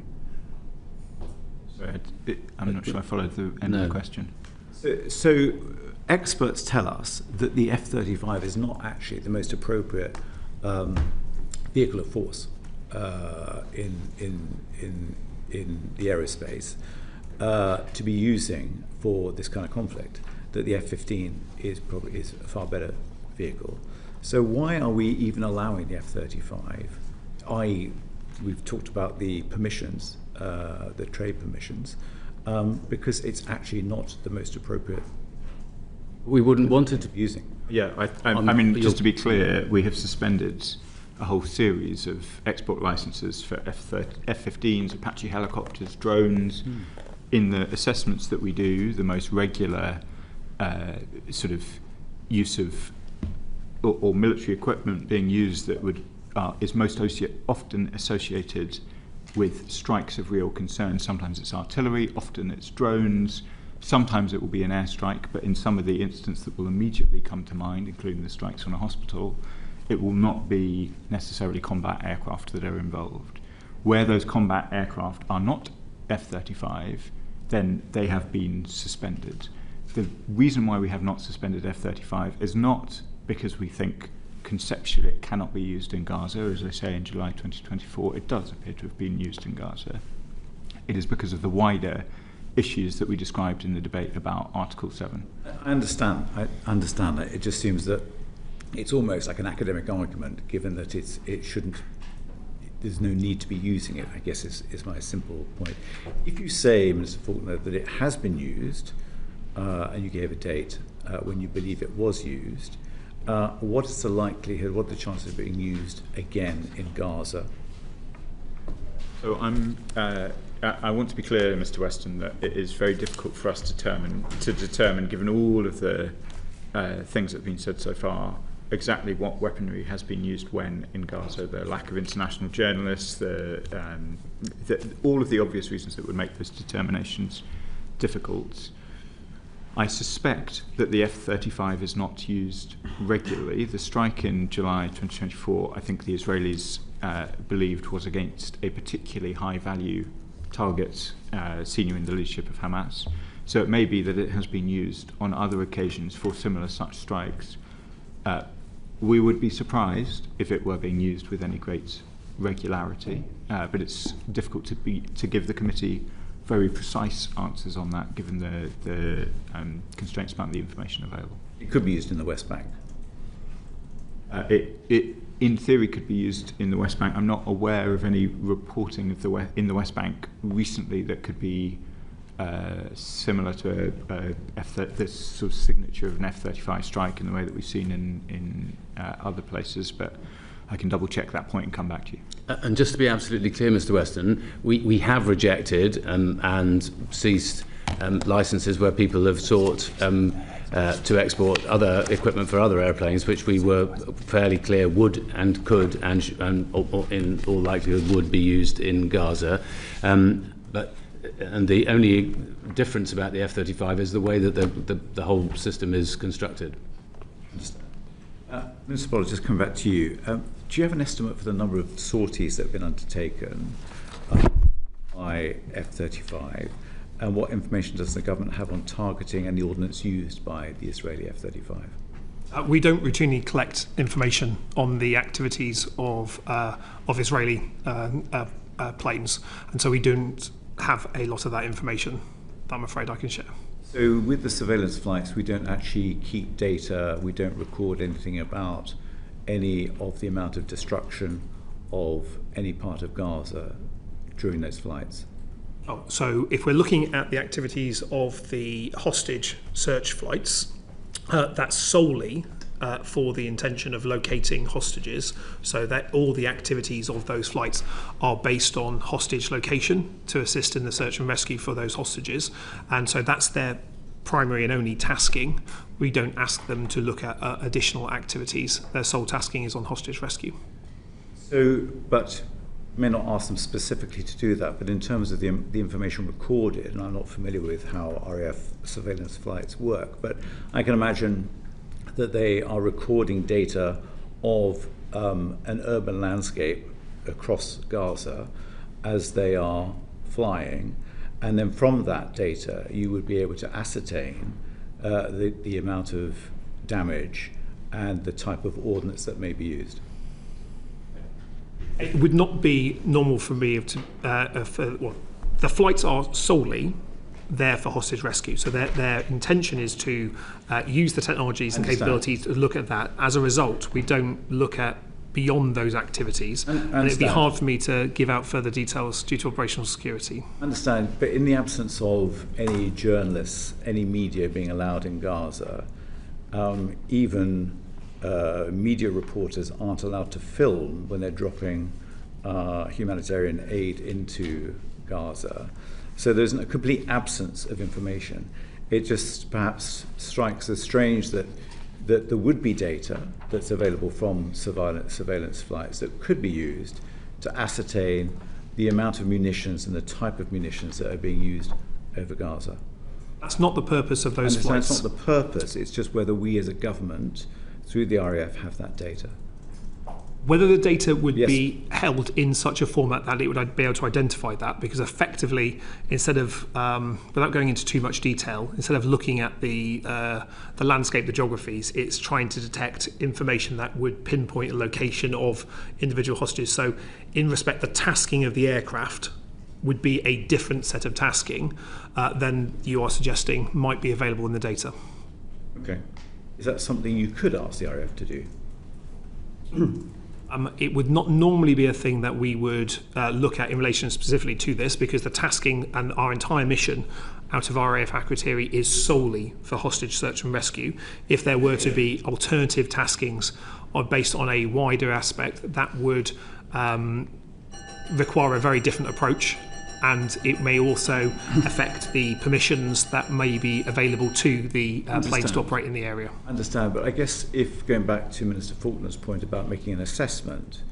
I'm not sure I followed the end of the question. So experts tell us that the F-35 is not actually the most appropriate vehicle of force in the aerospace to be using for this kind of conflict. That the F-15 is a far better vehicle. So why are we even allowing the F-35? i.e., we've talked about the permissions, the trade permissions, because it's actually not the most appropriate. We wouldn't want it to be using. Yeah, I mean, just to be clear, we have suspended a whole series of export licenses for F-15s, Apache helicopters, drones. In the assessments that we do, the most regular sort of use of or military equipment being used that is most often associated with strikes of real concern. Sometimes it's artillery, often it's drones, sometimes it will be an airstrike, but in some of the instances that will immediately come to mind, including the strikes on a hospital, it will not be necessarily combat aircraft that are involved. Where those combat aircraft are not F-35, then they have been suspended. The reason why we have not suspended F-35 is not because we think conceptually it cannot be used in Gaza. As I say, in July 2024, it does appear to have been used in Gaza. It is because of the wider issues that we described in the debate about Article 7. I understand that. It just seems that it's almost like an academic argument, given that it shouldn't, there's no need to be using it, I guess is my simple point. If you say, Mr. Faulkner, that it has been used, and you gave a date when you believe it was used, what is the likelihood, what are the chances of it being used again in Gaza? So I want to be clear, Mr. Weston, that it is very difficult for us to determine, given all of the things that have been said so far, exactly what weaponry has been used when in Gaza. The lack of international journalists, all of the obvious reasons that would make those determinations difficult. I suspect that the F-35 is not used regularly. The strike in July 2024, I think the Israelis believed was against a particularly high-value target senior in the leadership of Hamas. So it may be that it has been used on other occasions for similar such strikes. We would be surprised if it were being used with any great regularity, but it's difficult to give the committee very precise answers on that, given the constraints about the information available. It could be used in the West Bank. It in theory could be used in the West Bank. I'm not aware of any reporting of in the West Bank recently that could be similar to this sort of signature of an F-35 strike in the way that we've seen in other places, but I can double check that point and come back to you. And just to be absolutely clear, Mr. Weston, we have rejected and ceased licenses where people have sought to export other equipment for other airplanes, which we were fairly clear would and could and in all likelihood would be used in Gaza. And the only difference about the F-35 is the way that the whole system is constructed. Mr. Pollard, just come back to you. Do you have an estimate for the number of sorties that have been undertaken by F-35? And what information does the government have on targeting and the ordnance used by the Israeli F-35? We don't routinely collect information on the activities of Israeli planes, and so we don't have a lot of that information that I'm afraid I can share. So with the surveillance flights, we don't actually keep data, we don't record anything about any of the amount of destruction of any part of Gaza during those flights? Oh, so if we're looking at the activities of the hostage search flights, that's solely for the intention of locating hostages, so that all the activities of those flights are based on hostage location to assist in the search and rescue for those hostages, and so that's their primary and only tasking. We don't ask them to look at additional activities. Their sole tasking is on hostage rescue. So, but may not ask them specifically to do that, but in terms of the information recorded, and I'm not familiar with how RAF surveillance flights work, but I can imagine that they are recording data of an urban landscape across Gaza as they are flying, and then from that data you would be able to ascertain the amount of damage and the type of ordnance that may be used. It would not be normal for me the flights are solely there for hostage rescue, so their intention is to use the technologies and capabilities to look at that. As a result, we don't look at beyond those activities, and it'd be hard for me to give out further details due to operational security. I understand, but in the absence of any journalists, any media being allowed in Gaza, even media reporters aren't allowed to film when they're dropping humanitarian aid into Gaza. So there's a complete absence of information. It just perhaps strikes as strange that that there would be data that's available from surveillance flights that could be used to ascertain the amount of munitions and the type of munitions that are being used over Gaza. That's not the purpose of those flights. That's not the purpose, it's just whether we as a government, through the RAF, have that data. Whether the data would be held in such a format that it would be able to identify that, because effectively, instead of, without going into too much detail, instead of looking at the landscape, the geographies, it's trying to detect information that would pinpoint a location of individual hostages. So in respect, the tasking of the aircraft would be a different set of tasking than you are suggesting might be available in the data. Okay. Is that something you could ask the RAF to do? It would not normally be a thing that we would look at in relation specifically to this, because the tasking and our entire mission out of RAF Akrotiri is solely for hostage search and rescue. If there were to be alternative taskings based on a wider aspect, that would require a very different approach, and it may also affect the permissions that may be available to the planes to operate in the area. I understand, but I guess if going back to Minister Faulkner's point about making an assessment,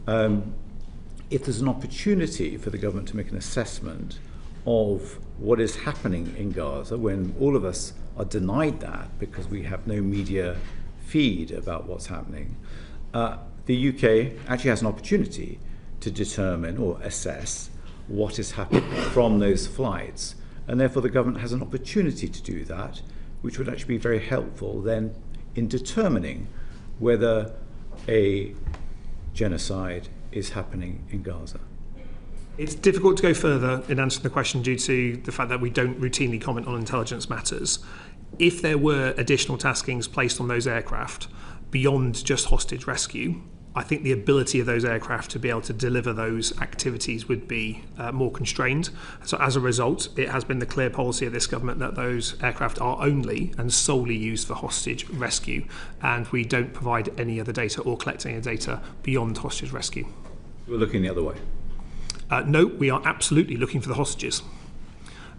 if there's an opportunity for the government to make an assessment of what is happening in Gaza, when all of us are denied that because we have no media feed about what's happening, the UK actually has an opportunity to determine or assess what is happening from those flights, and therefore the government has an opportunity to do that, which would actually be very helpful then in determining whether a genocide is happening in Gaza. It's difficult to go further in answering the question due to the fact that we don't routinely comment on intelligence matters. If there were additional taskings placed on those aircraft beyond just hostage rescue, I think the ability of those aircraft to be able to deliver those activities would be more constrained. So as a result, it has been the clear policy of this government that those aircraft are only and solely used for hostage rescue, and we don't provide any other data or collect any data beyond hostage rescue. We're looking the other way. No, we are absolutely looking for the hostages.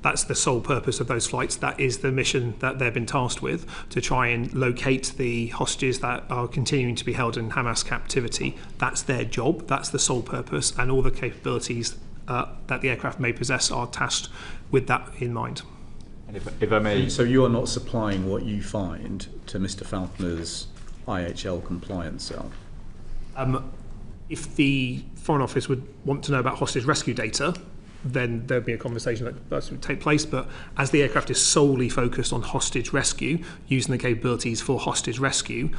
That's the sole purpose of those flights. That is the mission that they've been tasked with, to try and locate the hostages that are continuing to be held in Hamas captivity. That's their job. That's the sole purpose, and all the capabilities that the aircraft may possess are tasked with that in mind. And if I may... So you are not supplying what you find to Mr. Falconer's IHL compliance cell? If the Foreign Office would want to know about hostage rescue data, then there would be a conversation that would take place. But as the aircraft is solely focused on hostage rescue, using the capabilities for hostage rescue,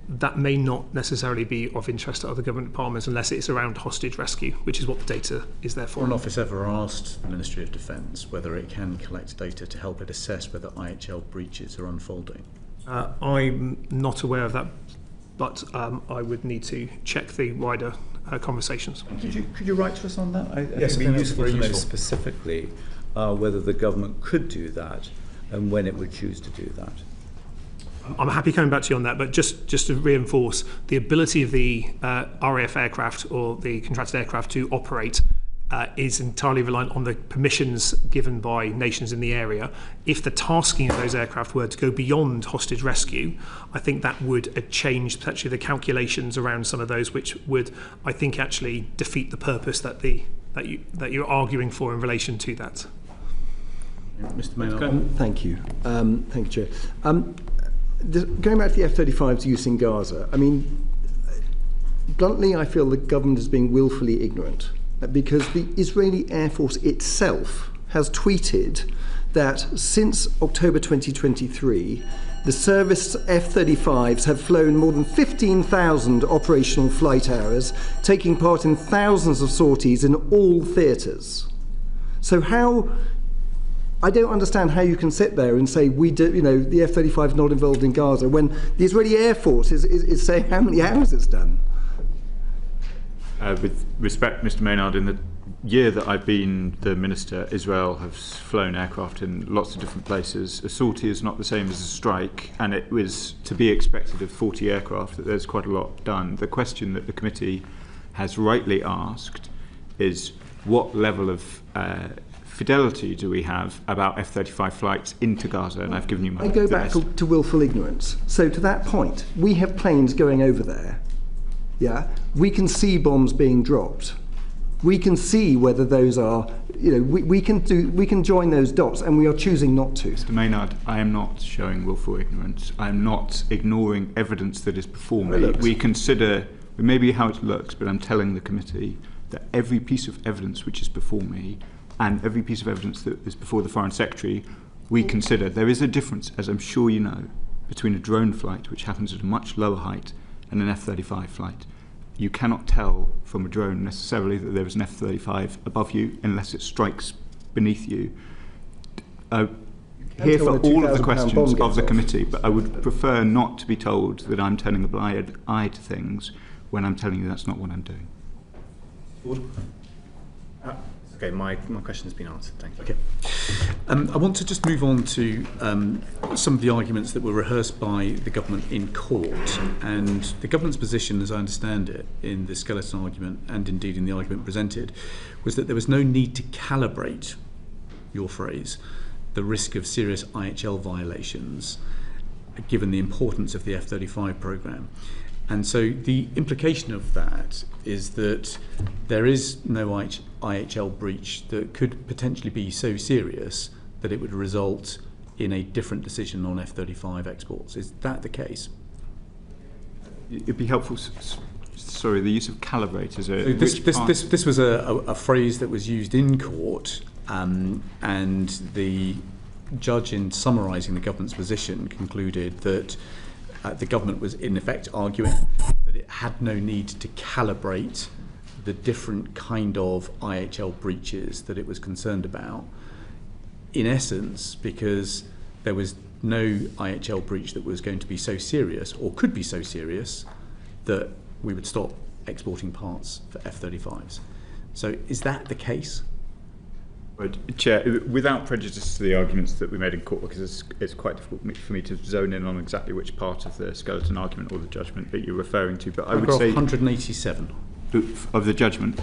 that may not necessarily be of interest to other government departments unless it's around hostage rescue, which is what the data is there for. Foreign Office ever asked the Ministry of Defence whether it can collect data to help it assess whether IHL breaches are unfolding? I'm not aware of that, but I would need to check the wider conversations. Could you write to us on that? Yes, it would be useful to know useful. specifically whether the government could do that and when it would choose to do that. I'm happy coming back to you on that, but just to reinforce, the ability of the RAF aircraft or the contracted aircraft to operate is entirely reliant on the permissions given by nations in the area. If the tasking of those aircraft were to go beyond hostage rescue, I think that would change potentially the calculations around some of those, which would, I think, actually defeat the purpose that you're arguing for in relation to that. Mr. Maynard. Thank you. Thank you, Chair. Going back to the F-35's use in Gaza, I mean, bluntly, I feel the government is being willfully ignorant, because the Israeli Air Force itself has tweeted that since October 2023, the service F-35s have flown more than 15,000 operational flight hours, taking part in thousands of sorties in all theatres. So I don't understand how you can sit there and say the F-35 is not involved in Gaza when the Israeli Air Force is saying how many hours it's done. With respect, Mr. Maynard, in the year that I've been the Minister, Israel has flown aircraft in lots of different places. A sortie is not the same as a strike, and it was to be expected of 40 aircraft that there's quite a lot done. The question that the committee has rightly asked is what level of fidelity do we have about F-35 flights into Gaza? And I've given you my I go back list. to willful ignorance. So to that point, we have planes going over there. Yeah, we can see bombs being dropped. We can see whether those are, we can join those dots, and we are choosing not to. Mr. Maynard, I am not showing willful ignorance. I am not ignoring evidence that is before me. We consider, it may be how it looks, but I'm telling the committee that every piece of evidence which is before me and every piece of evidence that is before the Foreign Secretary, we consider. There is a difference, as I'm sure you know, between a drone flight, which happens at a much lower height, and an F-35 flight. You cannot tell from a drone necessarily that there is an F-35 above you unless it strikes beneath you. Here for all of the questions of the committee, but I would prefer not to be told that I'm turning a blind eye to things when I'm telling you that's not what I'm doing. Okay, my question has been answered. Thank you. Okay. I want to just move on to some of the arguments that were rehearsed by the government in court. And the government's position, as I understand it, in the skeleton argument and indeed in the argument presented, was that there was no need to calibrate, your phrase, the risk of serious IHL violations, given the importance of the F-35 programme. And so the implication of that is that there is no IHL breach that could potentially be so serious that it would result in a different decision on F-35 exports. Is that the case? It'd be helpful. Sorry, the use of calibrate is a. This was a phrase that was used in court, and the judge, in summarising the government's position, concluded that the government was in effect arguing that it had no need to calibrate the different kind of IHL breaches that it was concerned about, in essence because there was no IHL breach that was going to be so serious or could be so serious that we would stop exporting parts for F-35s. So is that the case? Chair, without prejudice to the arguments that we made in court, because it's quite difficult for me to zone in on exactly which part of the skeleton argument or the judgment that you're referring to, but I would say 187 of the judgment.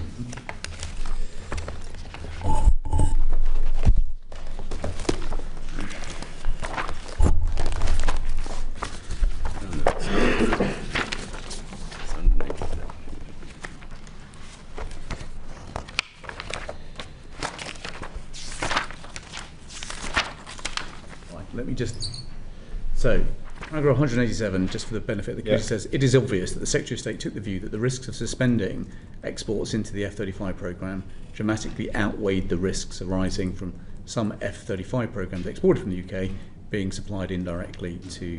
So, paragraph 187, just for the benefit of the committee, says, it is obvious that the Secretary of State took the view that the risks of suspending exports into the F-35 programme dramatically outweighed the risks arising from some F-35 programmes exported from the UK being supplied indirectly to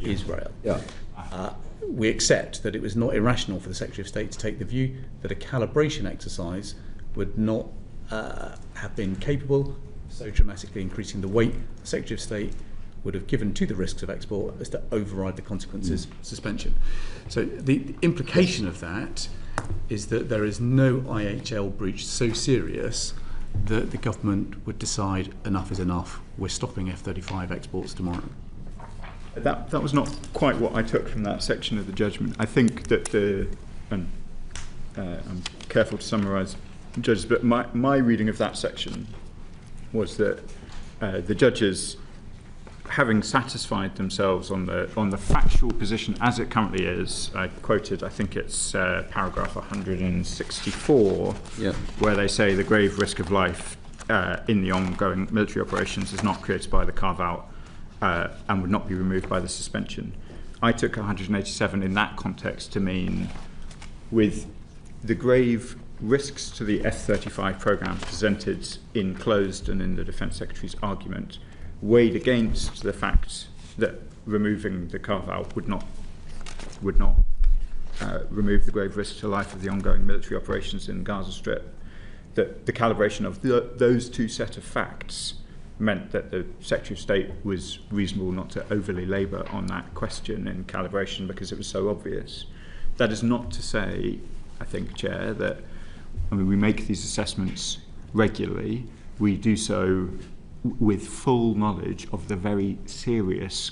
Israel. We accept that it was not irrational for the Secretary of State to take the view that a calibration exercise would not have been capable, so dramatically increasing the weight the Secretary of State would have given to the risks of export as to override the consequences of suspension. So the implication of that is that there is no IHL breach so serious that the government would decide enough is enough, we're stopping F-35 exports tomorrow. That was not quite what I took from that section of the judgment. I think that I'm careful to summarise judges, but my reading of that section was that the judges, having satisfied themselves on the factual position as it currently is, I quoted, I think it's paragraph 164, where they say the grave risk of life in the ongoing military operations is not created by the carve-out and would not be removed by the suspension. I took 187 in that context to mean, with the grave risks to the F-35 programme presented in closed and in the Defence Secretary's argument, weighed against the fact that removing the carve-out would not remove the grave risk to life of the ongoing military operations in Gaza Strip, that the calibration of those two set of facts meant that the Secretary of State was reasonable not to overly labour on that question in calibration because it was so obvious. That is not to say, I think, Chair, that we make these assessments regularly. We do so with full knowledge of the very serious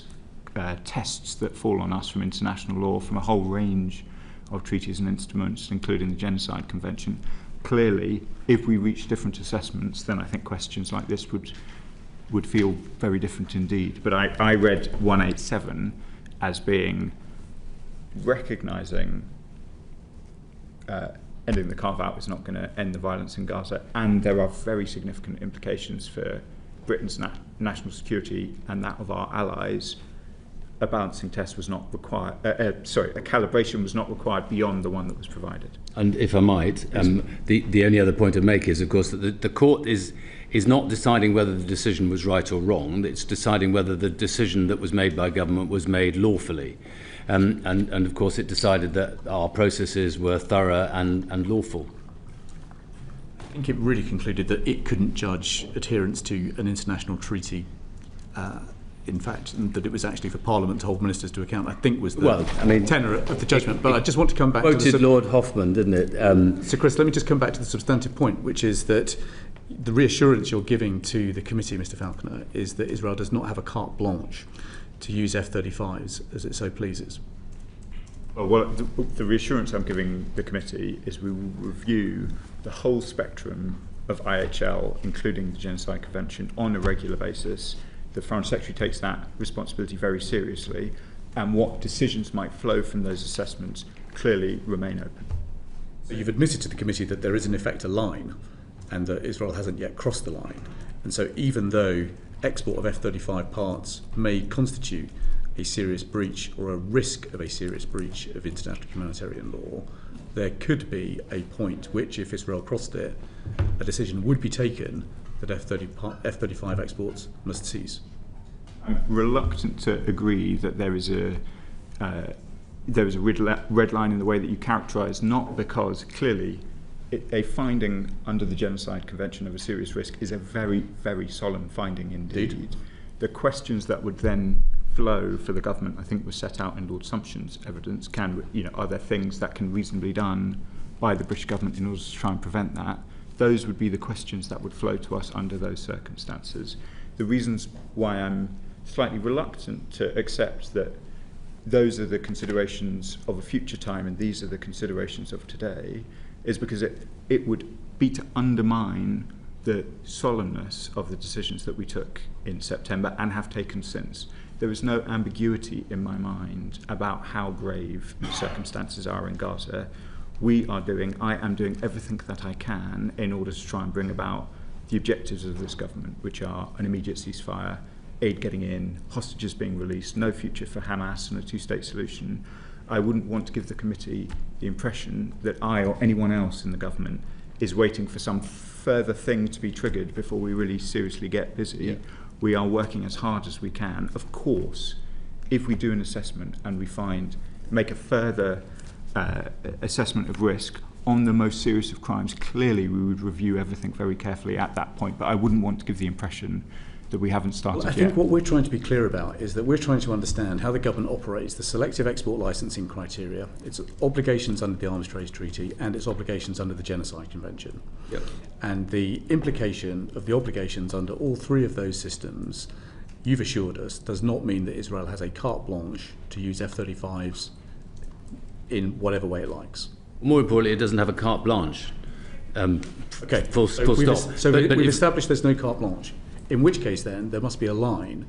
tests that fall on us from international law, from a whole range of treaties and instruments, including the Genocide Convention. clearly, if we reach different assessments, then I think questions like this would feel very different indeed. But I read 187 as being recognising ending the carve-out is not going to end the violence in Gaza, and there are very significant implications for Britain's national security and that of our allies. A balancing test was not required, a calibration was not required beyond the one that was provided. And if I might, the only other point to make is, of course, that the court is not deciding whether the decision was right or wrong. It's deciding whether the decision that was made by government was made lawfully. And of course, it decided that our processes were thorough and lawful. I think it really concluded that it couldn't judge adherence to an international treaty. In fact, that it was actually for Parliament to hold ministers to account, I think was the tenor of the judgment. But I just want to come back to quoted Lord Hoffman, didn't it? So, Chris, let me just come back to the substantive point, which is that the reassurance you're giving to the committee, Mr. Falconer, is that Israel does not have a carte blanche to use F-35s as it so pleases. Well, the reassurance I'm giving the committee is we will review the whole spectrum of IHL, including the Genocide Convention, on a regular basis. The Foreign Secretary takes that responsibility very seriously, and what decisions might flow from those assessments clearly remain open. So you've admitted to the committee that there is in effect a line, and that Israel hasn't yet crossed the line. And so even though export of F-35 parts may constitute a serious breach or a risk of a serious breach of international humanitarian law, there could be a point which, if Israel crossed it, a decision would be taken that F-35 exports must cease. I'm reluctant to agree that there is a red line in the way that you characterise, not because clearly a finding under the Genocide Convention of a serious risk is a very, very solemn finding indeed. The questions that would then flow for the government, I think, was set out in Lord Sumption's evidence. Are there things that can reasonably be done by the British government in order to try and prevent that? Those would be the questions that would flow to us under those circumstances. The reasons why I'm slightly reluctant to accept that those are the considerations of a future time and these are the considerations of today is because it would be to undermine the solemnness of the decisions that we took in September and have taken since. There is no ambiguity in my mind about how grave the circumstances are in Gaza. I am doing everything that I can in order to try and bring about the objectives of this government, which are an immediate ceasefire, aid getting in, hostages being released, no future for Hamas and a two-state solution. I wouldn't want to give the committee the impression that I or anyone else in the government is waiting for some further thing to be triggered before we really seriously get busy. Yeah. We are working as hard as we can. Of course, if we do an assessment and we make a further assessment of risk on the most serious of crimes, clearly we would review everything very carefully at that point, but I wouldn't want to give the impression that we haven't started yet. I think what we're trying to be clear about is that we're trying to understand how the government operates the selective export licensing criteria, its obligations under the Arms Trade Treaty and its obligations under the Genocide Convention. Yep. And the implication of the obligations under all three of those systems, you've assured us, does not mean that Israel has a carte blanche to use F-35s in whatever way it likes. More importantly, it doesn't have a carte blanche. Okay, full stop. We've established there's no carte blanche. In which case, then, there must be a line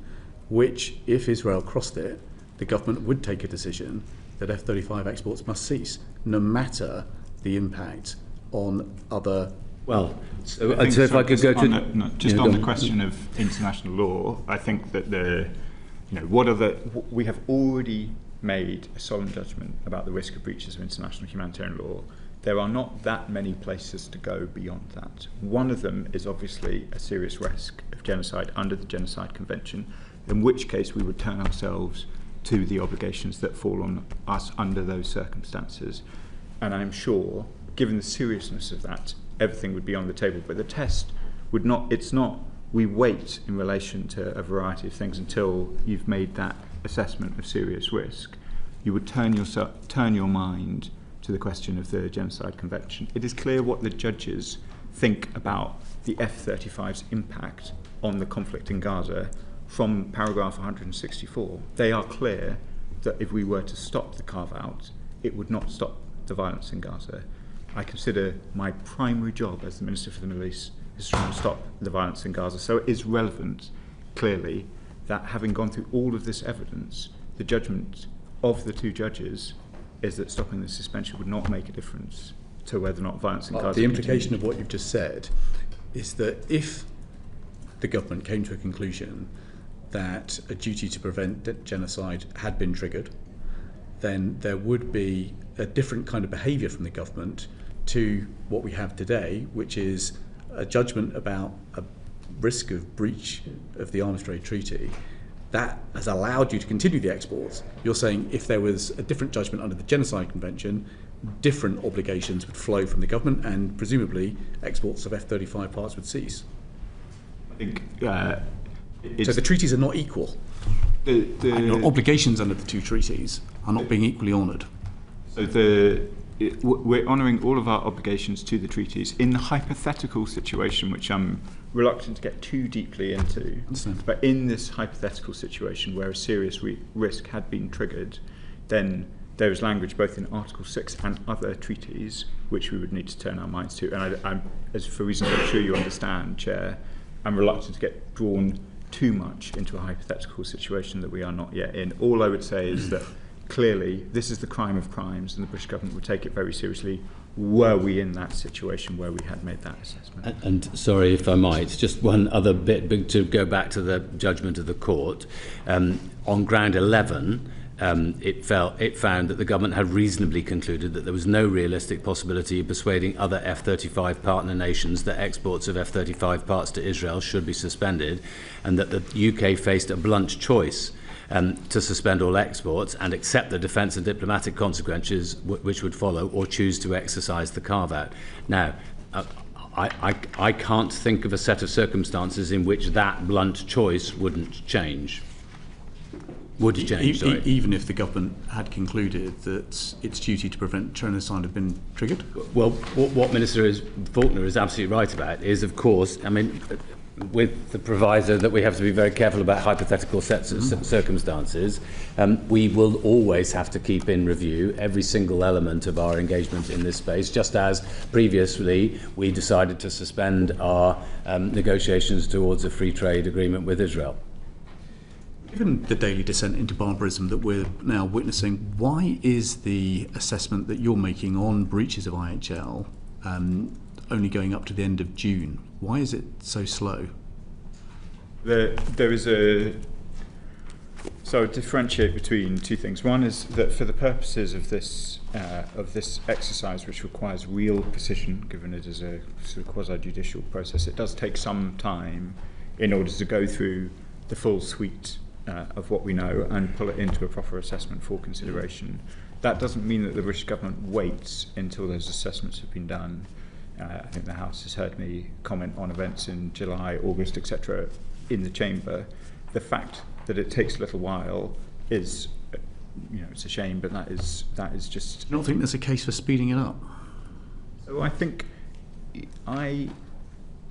which, if Israel crossed it, the government would take a decision that F-35 exports must cease, no matter the impact on other... Well, so if I could go to... on the question of international law, I think that we have already made a solemn judgment about the risk of breaches of international humanitarian law. There are not that many places to go beyond that. One of them is obviously a serious risk of genocide under the Genocide Convention, in which case we would turn ourselves to the obligations that fall on us under those circumstances. And I'm sure, given the seriousness of that, everything would be on the table. But the test would not, we wait in relation to a variety of things until you've made that assessment of serious risk. You would turn your mind to the question of the Genocide Convention. It is clear what the judges think about the F-35's impact on the conflict in Gaza from paragraph 164. They are clear that if we were to stop the carve-out, it would not stop the violence in Gaza. I consider my primary job as the Minister for the Middle East is to try and stop the violence in Gaza. So it is relevant, clearly, that having gone through all of this evidence, the judgment of the two judges is that stopping the suspension would not make a difference to whether or not violence in Gaza The implication of what you've just said is that if the government came to a conclusion that a duty to prevent genocide had been triggered, then there would be a different kind of behaviour from the government to what we have today, which is a judgment about a risk of breach of the Arms Trade Treaty that has allowed you to continue the exports. You're saying if there was a different judgment under the Genocide Convention, different obligations would flow from the government and presumably exports of F-35 parts would cease. I think so the treaties are not equal. And your obligations under the two treaties are not being equally honoured. So we're honouring all of our obligations to the treaties in the hypothetical situation, which I'm reluctant to get too deeply into. But in this hypothetical situation where a serious risk had been triggered, then there is language both in Article 6 and other treaties which we would need to turn our minds to. And I'm, as for reasons I'm sure you understand, Chair, I'm reluctant to get drawn too much into a hypothetical situation that we are not yet in. All I would say is that clearly this is the crime of crimes and the British government would take it very seriously were we in that situation where we had made that assessment. And sorry if I might, just one other bit to go back to the judgment of the court. On ground 11, it found that the government had reasonably concluded that there was no realistic possibility of persuading other F-35 partner nations that exports of F-35 parts to Israel should be suspended, and that the UK faced a blunt choice to suspend all exports and accept the defence and diplomatic consequences which would follow, or choose to exercise the carve-out. Now, I can't think of a set of circumstances in which that blunt choice wouldn't change. Even if the government had concluded that its duty to prevent genocide had been triggered? Well, what Minister Faulkner is absolutely right about is, of course, I mean, with the proviso that we have to be very careful about hypothetical sets of circumstances, we will always have to keep in review every single element of our engagement in this space, just as previously we decided to suspend our negotiations towards a free trade agreement with Israel. Given the daily descent into barbarism that we're now witnessing, why is the assessment that you're making on breaches of IHL only going up to the end of June? Why is it so slow? There is a... So I differentiate between two things. One is that for the purposes of this exercise, which requires real precision, given it is a sort of quasi-judicial process, it does take some time in order to go through the full suite of what we know and pull it into a proper assessment for consideration. That doesn't mean that the British government waits until those assessments have been done. I think the House has heard me comment on events in July, August, etc. in the Chamber. The fact that it takes a little while is, it's a shame, but that is just... I don't think there's a case for speeding it up. So I think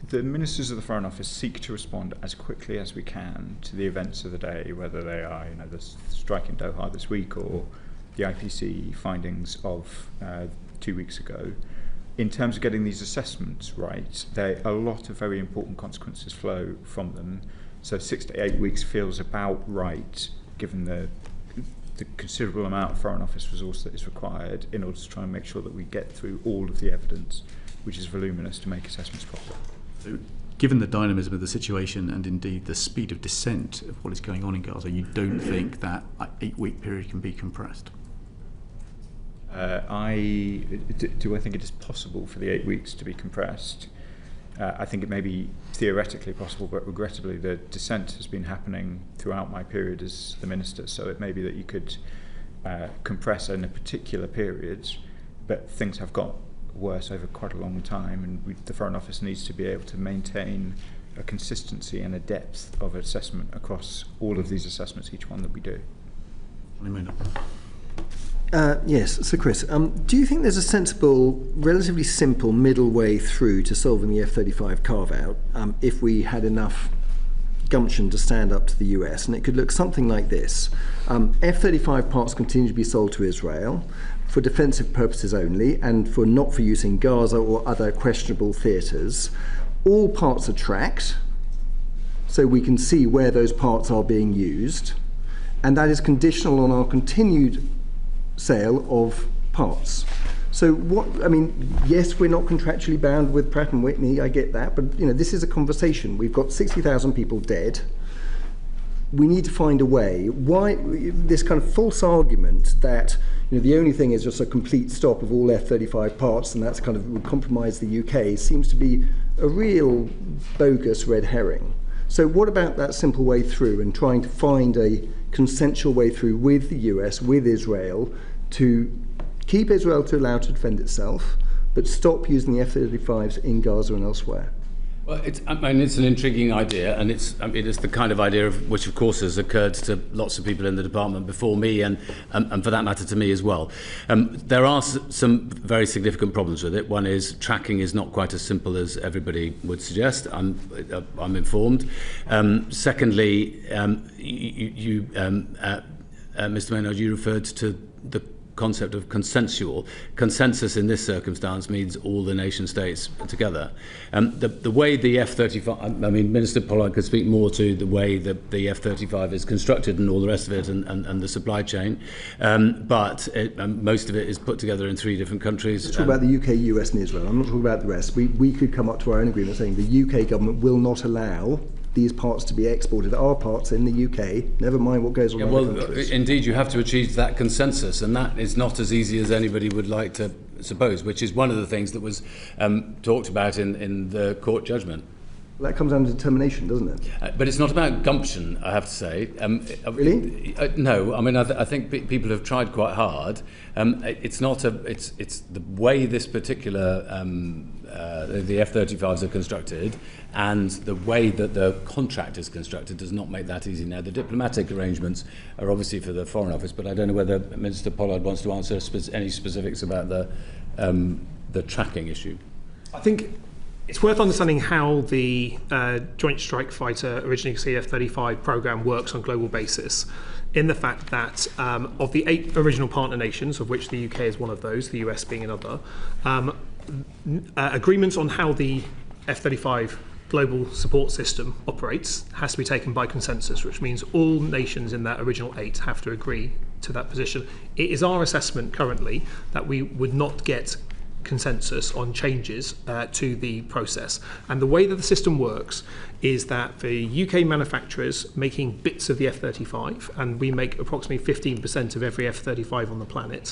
the ministers of the Foreign Office seek to respond as quickly as we can to the events of the day, whether they are, the strike in Doha this week or the IPC findings of 2 weeks ago. In terms of getting these assessments right, a lot of very important consequences flow from them. So 6 to 8 weeks feels about right, given the considerable amount of Foreign Office resource that is required in order to try and make sure that we get through all of the evidence, which is voluminous, to make assessments proper. So, given the dynamism of the situation and indeed the speed of descent of what is going on in Gaza, you don't think that 8-week period can be compressed? Do I think it is possible for the 8 weeks to be compressed? I think it may be theoretically possible, but regrettably the descent has been happening throughout my period as the minister, so it may be that you could compress in a particular period, but things have got worse over quite a long time, and the Foreign Office needs to be able to maintain a consistency and a depth of assessment across all of these assessments, each one that we do. Yes, so Chris, do you think there's a sensible, relatively simple middle way through to solving the F-35 carve-out if we had enough gumption to stand up to the US, and it could look something like this. F-35 parts continue to be sold to Israel for defensive purposes only and for not for use in Gaza or other questionable theatres. All parts are tracked, so we can see where those parts are being used, and that is conditional on our continued sale of parts. So yes, we're not contractually bound with Pratt & Whitney, I get that, but this is a conversation. We've got 60,000 people dead. We need to find a way. Why this kind of false argument that the only thing is just a complete stop of all F-35 parts and that's kind of would compromise the UK seems to be a real bogus red herring. So what about that simple way through and trying to find a consensual way through with the US, with Israel, to keep Israel to allow to defend itself, but stop using the F-35s in Gaza and elsewhere? Well, it's an intriguing idea, and it's the kind of idea which, of course, has occurred to lots of people in the department before me, and for that matter to me as well. There are some very significant problems with it. One is tracking is not quite as simple as everybody would suggest. I'm informed. Secondly, Mr. Maynard, you referred to the concept of consensual. Consensus in this circumstance means all the nation states together. The way the F-35, Minister Pollard could speak more to the way that the F-35 is constructed and all the rest of it and the supply chain, but most of it is put together in 3 different countries. Let's talk about the UK, US and Israel. I'm not talking about the rest. We could come up to our own agreement saying the UK government will not allow these parts to be exported, our parts in the UK, never mind what goes on in other countries. Indeed, you have to achieve that consensus, and that is not as easy as anybody would like to suppose, which is one of the things that was talked about in the court judgment. Well, that comes down to determination, doesn't it? But it's not about gumption, I have to say. Really? No. I think people have tried quite hard. It's not it's the way this particular the F-35s are constructed, and the way that the contract is constructed does not make that easy. Now, the diplomatic arrangements are obviously for the Foreign Office, but I don't know whether Minister Pollard wants to answer any specifics about the tracking issue. I think it's worth understanding how the Joint Strike Fighter, originally CF-35 programme, works on a global basis, in the fact that of the 8 original partner nations, of which the UK is one of those, the US being another, agreements on how the F-35 global support system operates has to be taken by consensus, which means all nations in that original 8 have to agree to that position. It is our assessment currently that we would not get consensus on changes to the process. And the way that the system works is that the UK manufacturers making bits of the F-35, and we make approximately 15% of every F-35 on the planet,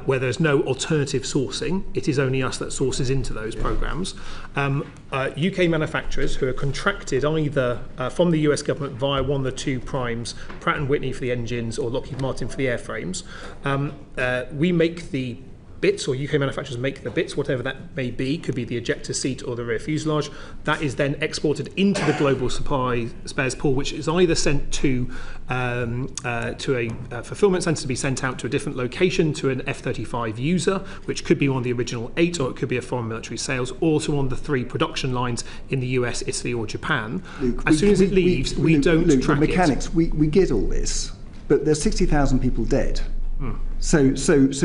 where there's no alternative sourcing, it is only us that sources into those programs. UK manufacturers who are contracted either from the US government via one of the 2 primes, Pratt & Whitney for the engines or Lockheed Martin for the airframes, we make the bits, or UK manufacturers make the bits, whatever that may be, could be the ejector seat or the rear fuselage. That is then exported into the global supply spares pool, which is either sent to a fulfillment centre to be sent out to a different location to an F-35 user, which could be one of the original 8, or it could be a foreign military sales, or to one of the 3 production lines in the US, Italy or Japan. Luke, as soon as it leaves, we don't track the mechanics, it. We get all this, but there's 60,000 people dead. So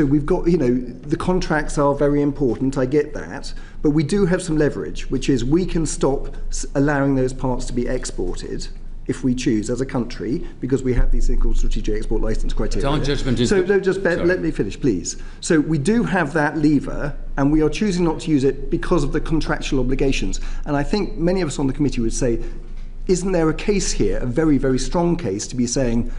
we've got, the contracts are very important, I get that, but we do have some leverage, which is we can stop allowing those parts to be exported if we choose as a country, because we have these things called strategic export license criteria. Our judgment is... let me finish, please. So we do have that lever, and we are choosing not to use it because of the contractual obligations. And I think many of us on the committee would say, isn't there a case here, a very, very strong case, to be saying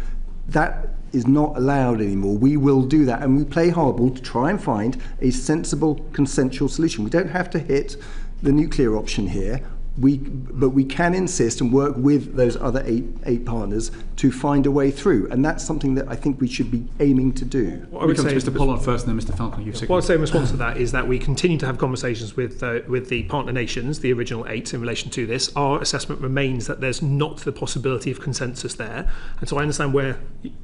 that is not allowed anymore. We will do that, and we play hardball to try and find a sensible, consensual solution. We don't have to hit the nuclear option here. But we can insist and work with those other eight partners to find a way through, and that's something that I think we should be aiming to do. What I would say, Mr. Pollard first, and then Mr. Falconer. What I'd say in response to that is that we continue to have conversations with the partner nations, the original 8, in relation to this. Our assessment remains that there's not the possibility of consensus there, and so I understand where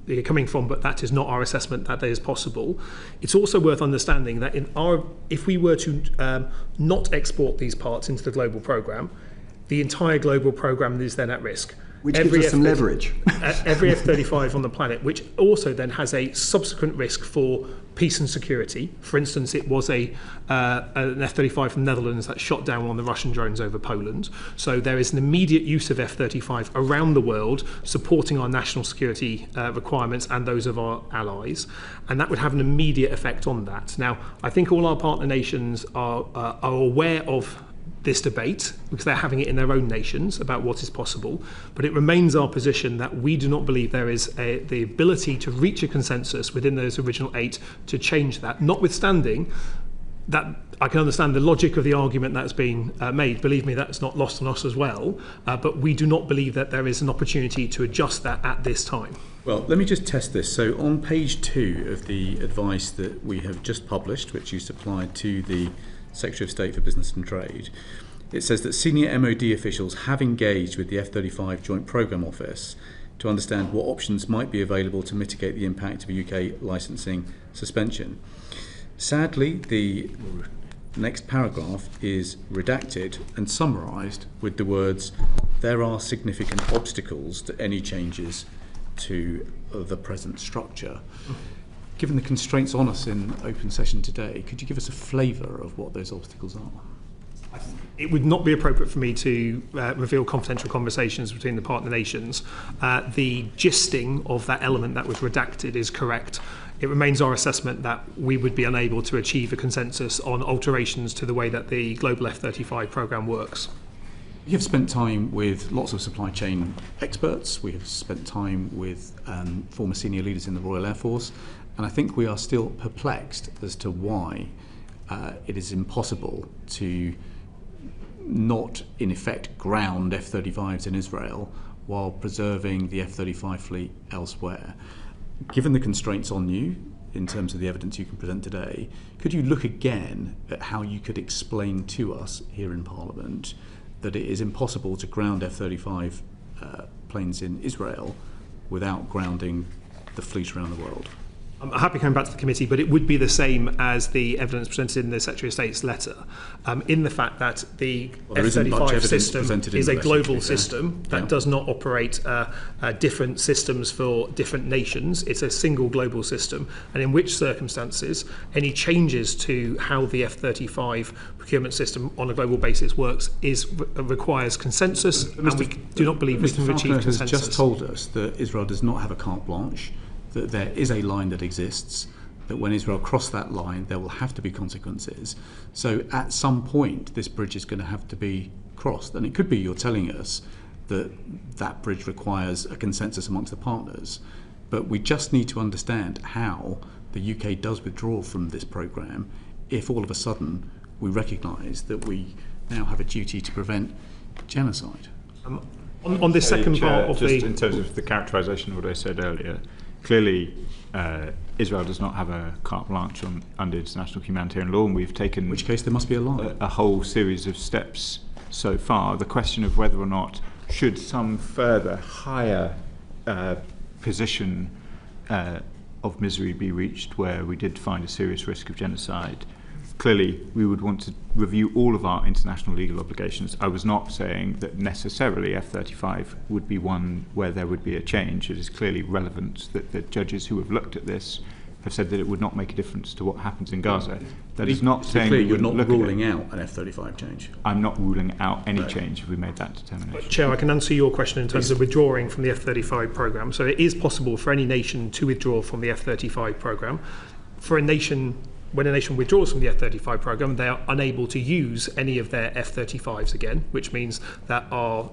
you're coming from, but that is not our assessment that is possible. It's also worth understanding that if we were to not export these parts into the global programme, the entire global programme is then at risk. Which gives us some leverage. Every F-35 on the planet, which also then has a subsequent risk for peace and security. For instance, it was an F-35 from the Netherlands that shot down one of the Russian drones over Poland. So there is an immediate use of F-35 around the world, supporting our national security requirements and those of our allies. And that would have an immediate effect on that. Now, I think all our partner nations are aware of this debate because they're having it in their own nations about what is possible, but it remains our position that we do not believe there is the ability to reach a consensus within those original 8 to change that, notwithstanding that I can understand the logic of the argument that's been made. Believe me, that's not lost on us as well, but we do not believe that there is an opportunity to adjust that at this time. Well, let me just test this. So on page 2 of the advice that we have just published, which you supplied to the Secretary of State for Business and Trade, it says that senior MOD officials have engaged with the F-35 Joint Programme Office to understand what options might be available to mitigate the impact of a UK licensing suspension. Sadly, the next paragraph is redacted and summarised with the words, "There are significant obstacles to any changes to the present structure." Given the constraints on us in open session today, could you give us a flavour of what those obstacles are? It would not be appropriate for me to reveal confidential conversations between the partner nations. The gisting of that element that was redacted is correct. It remains our assessment that we would be unable to achieve a consensus on alterations to the way that the global F-35 programme works. We have spent time with lots of supply chain experts. We have spent time with former senior leaders in the Royal Air Force. And I think we are still perplexed as to why it is impossible to not, in effect, ground F-35s in Israel while preserving the F-35 fleet elsewhere. Given the constraints on you, in terms of the evidence you can present today, could you look again at how you could explain to us here in Parliament that it is impossible to ground F-35 planes in Israel without grounding the fleet around the world? I'm happy coming back to the committee, but it would be the same as the evidence presented in the Secretary of State's letter, in the fact that the F-35 system is a global system that does not operate different systems for different nations. It's a single global system, and in which circumstances any changes to how the F-35 procurement system on a global basis works requires consensus, and we do not believe we can achieve consensus. Has just told us that Israel does not have a carte blanche, that there is a line that exists, that when Israel cross that line, there will have to be consequences. So at some point, this bridge is going to have to be crossed. And it could be you're telling us that that bridge requires a consensus amongst the partners. But we just need to understand how the UK does withdraw from this programme if all of a sudden we recognise that we now have a duty to prevent genocide. On this second part of just in terms of the characterisation of what I said earlier, clearly, Israel does not have a carte blanche under international humanitarian law, and we've taken, in which case there must be a line, a whole series of steps so far. The question of whether or not should some further higher position of misery be reached where we did find a serious risk of genocide, clearly we would want to review all of our international legal obligations. I was not saying that necessarily F-35 would be one where there would be a change. It is clearly relevant that the judges who have looked at this have said that it would not make a difference to what happens in Gaza. That is not saying that you're not ruling out an F-35 change. I'm not ruling out any change if we made that determination. Chair, I can answer your question in terms of withdrawing from the F-35 programme. So it is possible for any nation to withdraw from the F-35 programme. For a nation, when a nation withdraws from the F-35 programme, they are unable to use any of their F-35s again, which means that our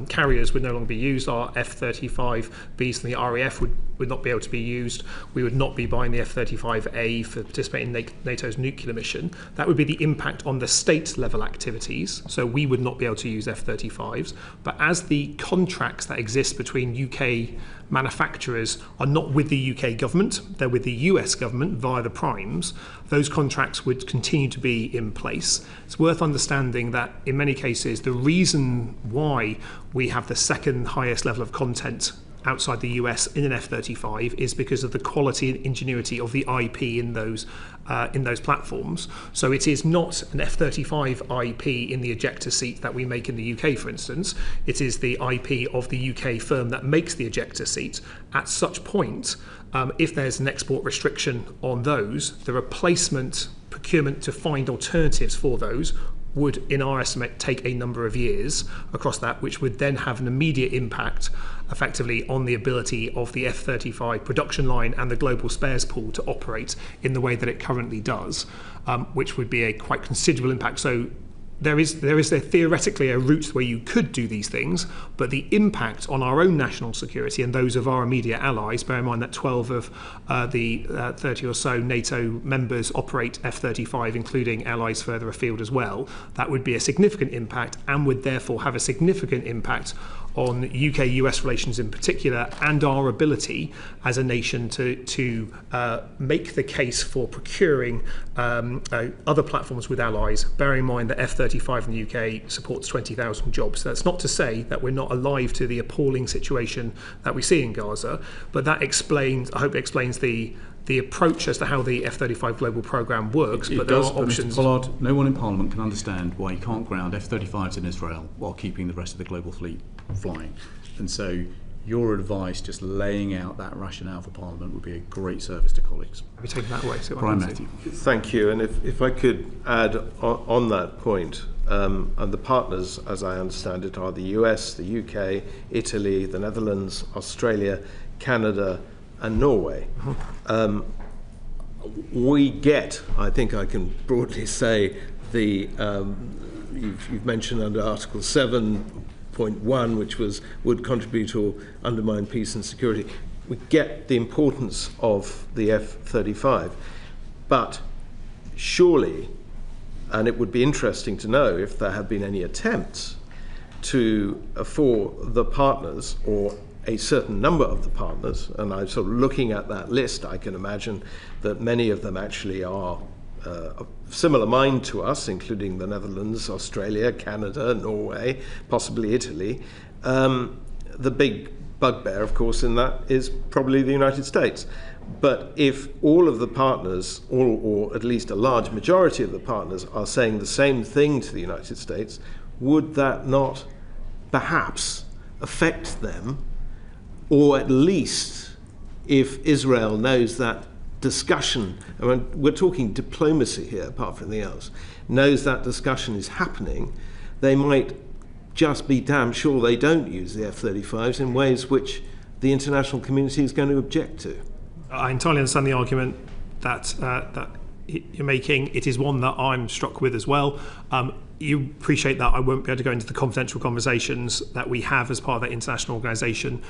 carriers would no longer be used. Our F-35Bs from the RAF would not be able to be used. We would not be buying the F-35A for participating in NATO's nuclear mission. That would be the impact on the state-level activities. So we would not be able to use F-35s. But as the contracts that exist between UK manufacturers are not with the UK government, they're with the US government via the primes, those contracts would continue to be in place. It's worth understanding that in many cases the reason why we have the second highest level of content outside the US in an F-35 is because of the quality and ingenuity of the IP in those platforms. So it is not an F-35 IP in the ejector seat that we make in the UK, for instance. It is the IP of the UK firm that makes the ejector seat. At such point, if there's an export restriction on those, the replacement procurement to find alternatives for those would, in our estimate, take a number of years across that, which would then have an immediate impact effectively on the ability of the F-35 production line and the global spares pool to operate in the way that it currently does, which would be a quite considerable impact. So there is theoretically a route where you could do these things, but the impact on our own national security and those of our immediate allies, bear in mind that 12 of the 30 or so NATO members operate F-35, including allies further afield as well, that would be a significant impact and would therefore have a significant impact on UK-US relations in particular, and our ability as a nation to make the case for procuring other platforms with allies, bearing in mind that F-35 in the UK supports 20,000 jobs. So that's not to say that we're not alive to the appalling situation that we see in Gaza, but that explains, I hope it explains the approach as to how the F-35 global programme works, but there are options. Mr. Pollard, no one in Parliament can understand why you can't ground F-35s in Israel while keeping the rest of the global fleet flying. And so your advice, just laying out that rationale for Parliament, would be a great service to colleagues. Have you taken that away? Brian Matthew. Thank you. And if I could add on that point, and the partners, as I understand it, are the US, the UK, Italy, the Netherlands, Australia, Canada, and Norway. We get, I think I can broadly say, the you've mentioned under Article 7.1, which would contribute or undermine peace and security. We get the importance of the F-35, but surely, and it would be interesting to know if there have been any attempts for the partners, or a certain number of the partners, and I'm sort of looking at that list, I can imagine that many of them actually are of similar mind to us, including the Netherlands, Australia, Canada, Norway, possibly Italy. The big bugbear, of course, in that is probably the United States. But if all of the partners, or at least a large majority of the partners, are saying the same thing to the United States, would that not perhaps affect them? Or at least, if Israel knows that discussion, I mean, we're talking diplomacy here apart from anything else, knows that discussion is happening, they might just be damn sure they don't use the F-35s in ways which the international community is going to object to. I entirely understand the argument that you're making. It is one that I'm struck with as well. You appreciate that I won't be able to go into the confidential conversations that we have as part of that international organisation.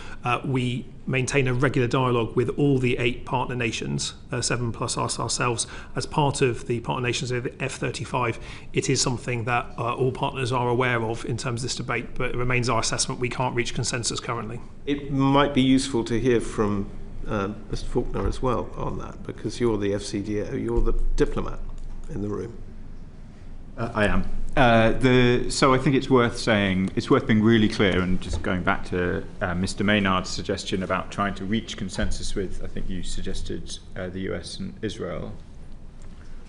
We maintain a regular dialogue with all the 8 partner nations, 7 plus us ourselves, as part of the partner nations of the F-35. It is something that all partners are aware of in terms of this debate, but it remains our assessment we can't reach consensus currently. It might be useful to hear from Mr. Faulkner as well on that, because you're the FCDO, you're the diplomat in the room. I am. So I think it's worth being really clear, and just going back to Mr. Maynard's suggestion about trying to reach consensus with, I think you suggested the US and Israel.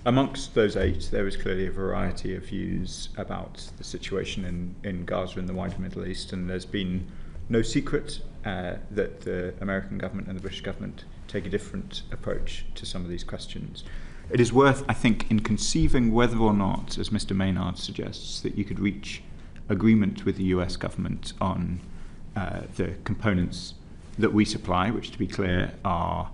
Amongst those 8, there is clearly a variety of views about the situation in Gaza and the wider Middle East, and there's been no secret that the American government and the British government take a different approach to some of these questions. It is worth, I think, in conceiving whether or not, as Mr. Maynard suggests, that you could reach agreement with the US government on the components that we supply, which, to be clear, are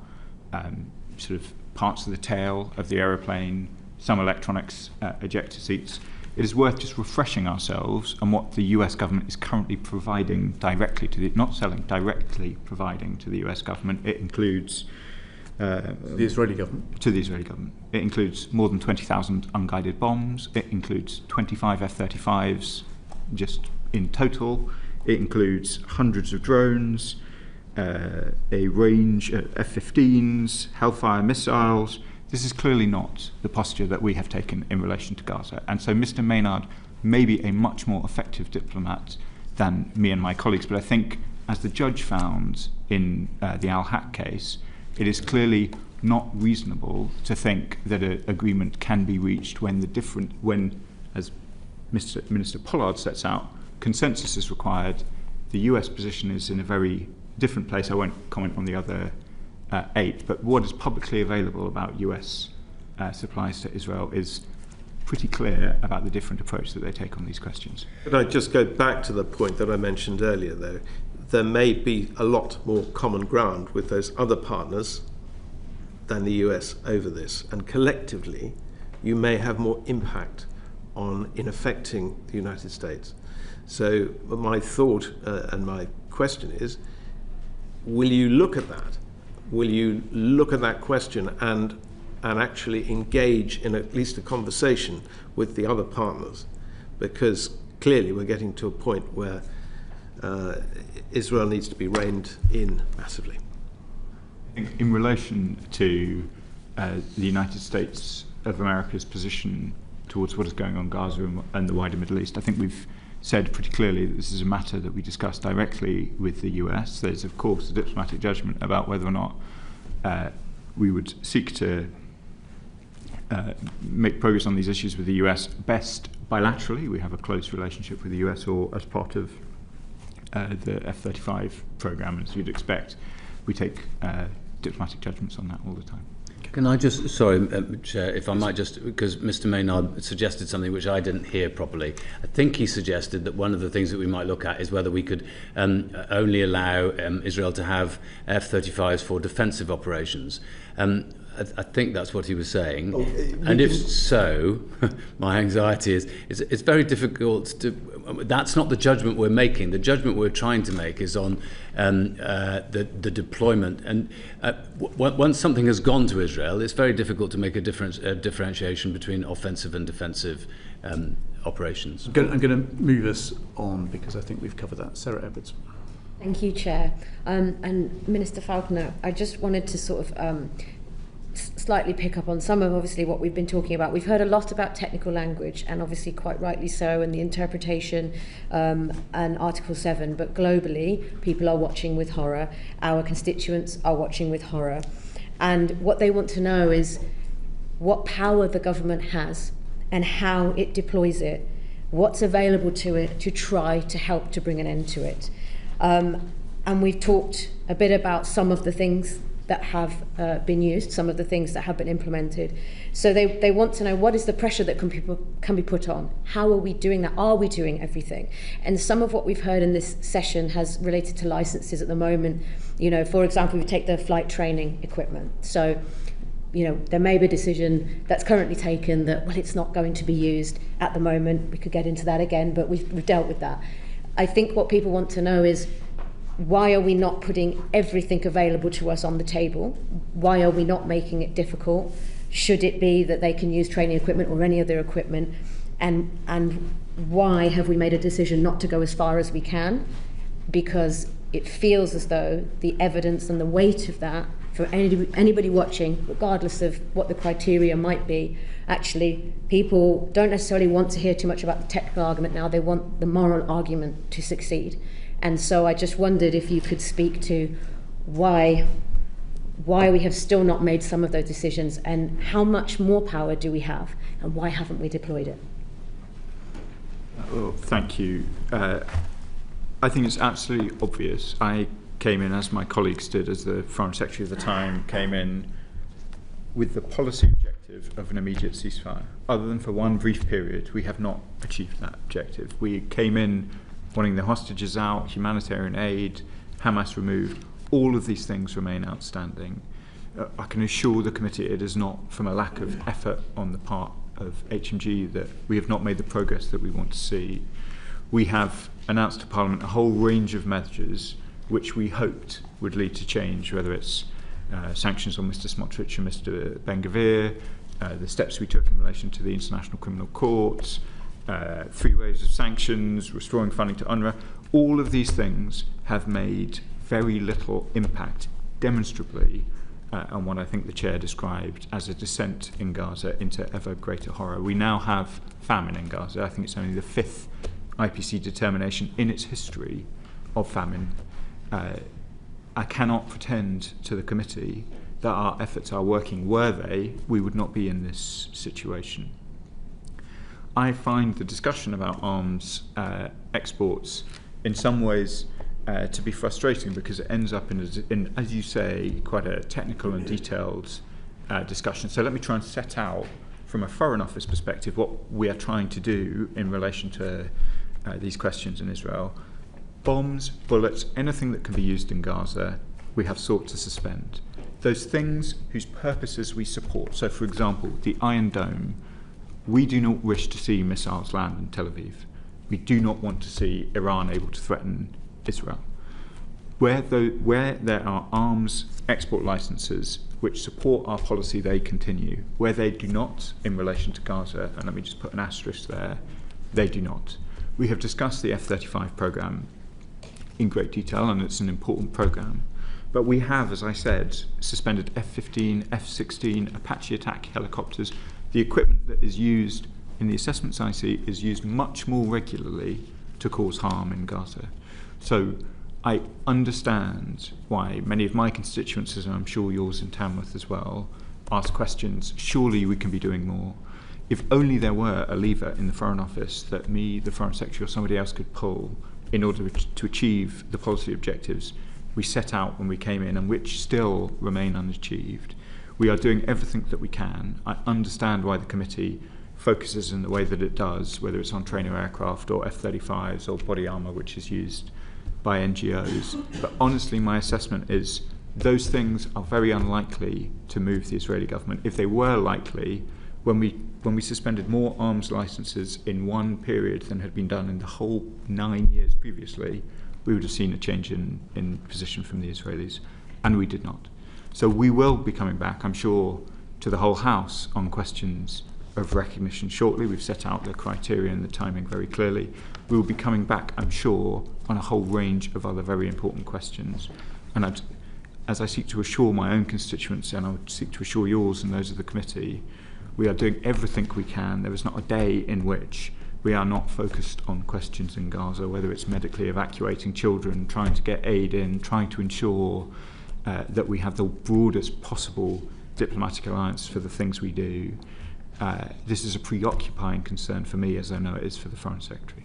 sort of parts of the tail of the aeroplane, some electronics, ejector seats. It is worth just refreshing ourselves on what the US government is currently providing directly to the, not selling, directly providing to the US government. It includes the Israeli government. To the Israeli government. It includes more than 20,000 unguided bombs. It includes 25 F-35s just in total. It includes hundreds of drones, a range of F-15s, Hellfire missiles. This is clearly not the posture that we have taken in relation to Gaza. And so Mr. Maynard may be a much more effective diplomat than me and my colleagues, but I think as the judge found in the Al-Haq case, it is clearly not reasonable to think that an agreement can be reached when as Minister Pollard sets out, consensus is required. The US position is in a very different place. I won't comment on the other 8, but what is publicly available about US supplies to Israel is pretty clear about the different approach that they take on these questions. Could I just go back to the point that I mentioned earlier, though? There may be a lot more common ground with those other partners than the US over this, and collectively you may have more impact in affecting the United States. So my thought and my question is, will you look at that? Will you look at that question and actually engage in at least a conversation with the other partners? Because clearly we're getting to a point where Israel needs to be reined in massively. In relation to the United States of America's position towards what is going on in Gaza and the wider Middle East, I think we've said pretty clearly that this is a matter that we discuss directly with the US. There's, of course, a diplomatic judgment about whether or not we would seek to make progress on these issues with the US best bilaterally. We have a close relationship with the US, or as part of the F-35 program, as you'd expect. We take diplomatic judgments on that all the time. Can I just, sorry, Chair, if I might just, because Mr. Maynard suggested something which I didn't hear properly. I think he suggested that one of the things that we might look at is whether we could only allow Israel to have F-35s for defensive operations. I think that's what he was saying. And if so, my anxiety is it's very difficult to... That's not the judgment we're making. The judgment we're trying to make is on the deployment. And once something has gone to Israel, it's very difficult to make a differentiation between offensive and defensive operations. I'm going to move us on because I think we've covered that. Sarah Edwards. Thank you, Chair. And Minister Falconer, I just wanted to sort of slightly pick up on some of obviously what we've been talking about. We've heard a lot about technical language, and obviously quite rightly so, and the interpretation and Article 7, but globally people are watching with horror. Our constituents are watching with horror, and what they want to know is what power the government has and how it deploys it, what's available to it to try to help to bring an end to it. And we've talked a bit about some of the things that have been used, some of the things that have been implemented. So they want to know what is the pressure that can be put on? How are we doing that? Are we doing everything? And some of what we've heard in this session has related to licenses at the moment. You know, for example, we take the flight training equipment. So, you know, there may be a decision that's currently taken that, well, it's not going to be used at the moment. We could get into that again, but we've dealt with that. I think what people want to know is, why are we not putting everything available to us on the table? Why are we not making it difficult? Should it be that they can use training equipment or any other equipment? And why have we made a decision not to go as far as we can? Because it feels as though the evidence and the weight of that, for anybody watching, regardless of what the criteria might be, actually people don't necessarily want to hear too much about the technical argument now. They want the moral argument to succeed. And so I just wondered if you could speak to why we have still not made some of those decisions, and how much more power do we have, and why haven't we deployed it? Oh, thank you. I think it's absolutely obvious. I came in, as my colleagues did, as the Foreign Secretary of the time, came in with the policy objective of an immediate ceasefire. Other than for one brief period, we have not achieved that objective. We came in wanting the hostages out, humanitarian aid, Hamas removed. All of these things remain outstanding. I can assure the committee it is not from a lack of effort on the part of HMG that we have not made the progress that we want to see. We have announced to Parliament a whole range of measures which we hoped would lead to change, whether it's sanctions on Mr. Smotrich and Mr. Ben-Gvir, the steps we took in relation to the International Criminal Court, 3 waves of sanctions, restoring funding to UNRWA. All of these things have made very little impact, demonstrably, on what I think the Chair described as a descent in Gaza into ever greater horror. We now have famine in Gaza. I think it's only the 5th IPC determination in its history of famine. I cannot pretend to the committee that our efforts are working. Were they, we would not be in this situation. I find the discussion about arms exports in some ways to be frustrating, because it ends up in, as you say, quite a technical and detailed discussion. So let me try and set out from a Foreign Office perspective what we are trying to do in relation to these questions in Israel. Bombs, bullets, anything that can be used in Gaza, we have sought to suspend. Those things whose purposes we support, so for example, the Iron Dome, we do not wish to see missiles land in Tel Aviv. We do not want to see Iran able to threaten Israel. Where there are arms export licenses which support our policy, they continue. Where they do not, in relation to Gaza, and let me just put an asterisk there, they do not. We have discussed the F-35 programme in great detail, and it's an important programme. But we have, as I said, suspended F-15, F-16, Apache attack helicopters. The equipment that is used in the assessments I see is used much more regularly to cause harm in Gaza. So I understand why many of my constituents, and I'm sure yours in Tamworth as well, ask questions. Surely we can be doing more. If only there were a lever in the Foreign Office that me, the Foreign Secretary, or somebody else could pull in order to achieve the policy objectives we set out when we came in, and which still remain unachieved. We are doing everything that we can. I understand why the committee focuses in the way that it does, whether it's on trainer aircraft or F-35s or body armour, which is used by NGOs. But honestly, my assessment is those things are very unlikely to move the Israeli government. If they were likely, when we suspended more arms licenses in one period than had been done in the whole 9 years previously, we would have seen a change in position from the Israelis, and we did not. So we will be coming back, I'm sure, to the whole House on questions of recognition shortly. We've set out the criteria and the timing very clearly. We will be coming back, I'm sure, on a whole range of other very important questions. And as I seek to assure my own constituents, and I would seek to assure yours and those of the committee, we are doing everything we can. There is not a day in which we are not focused on questions in Gaza, whether it's medically evacuating children, trying to get aid in, trying to ensure that we have the broadest possible diplomatic alliance for the things we do. This is a preoccupying concern for me, as I know it is for the Foreign Secretary.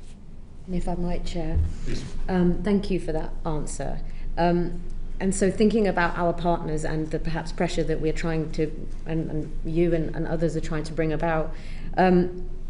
And if I might, Chair, thank you for that answer. And so thinking about our partners and the perhaps pressure that we're trying to, and you and others are trying to bring about,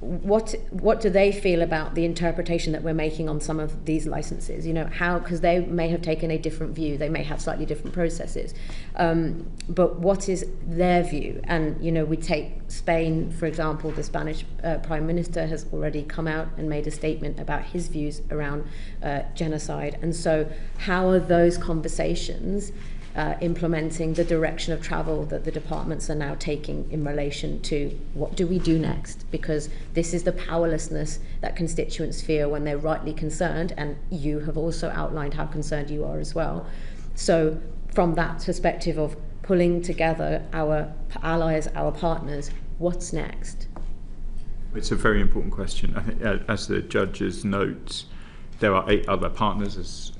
what do they feel about the interpretation that we're making on some of these licenses? You know, how, because they may have taken a different view, they may have slightly different processes, but what is their view? And, you know, we take Spain, for example, the Spanish Prime Minister has already come out and made a statement about his views around genocide. And so how are those conversations implementing the direction of travel that the departments are now taking in relation to what do we do next? Because this is the powerlessness that constituents feel when they're rightly concerned, and you have also outlined how concerned you are as well. So from that perspective of pulling together our allies, our partners, what's next? It's a very important question. I think, as the judge's notes, there are 8 other partners, as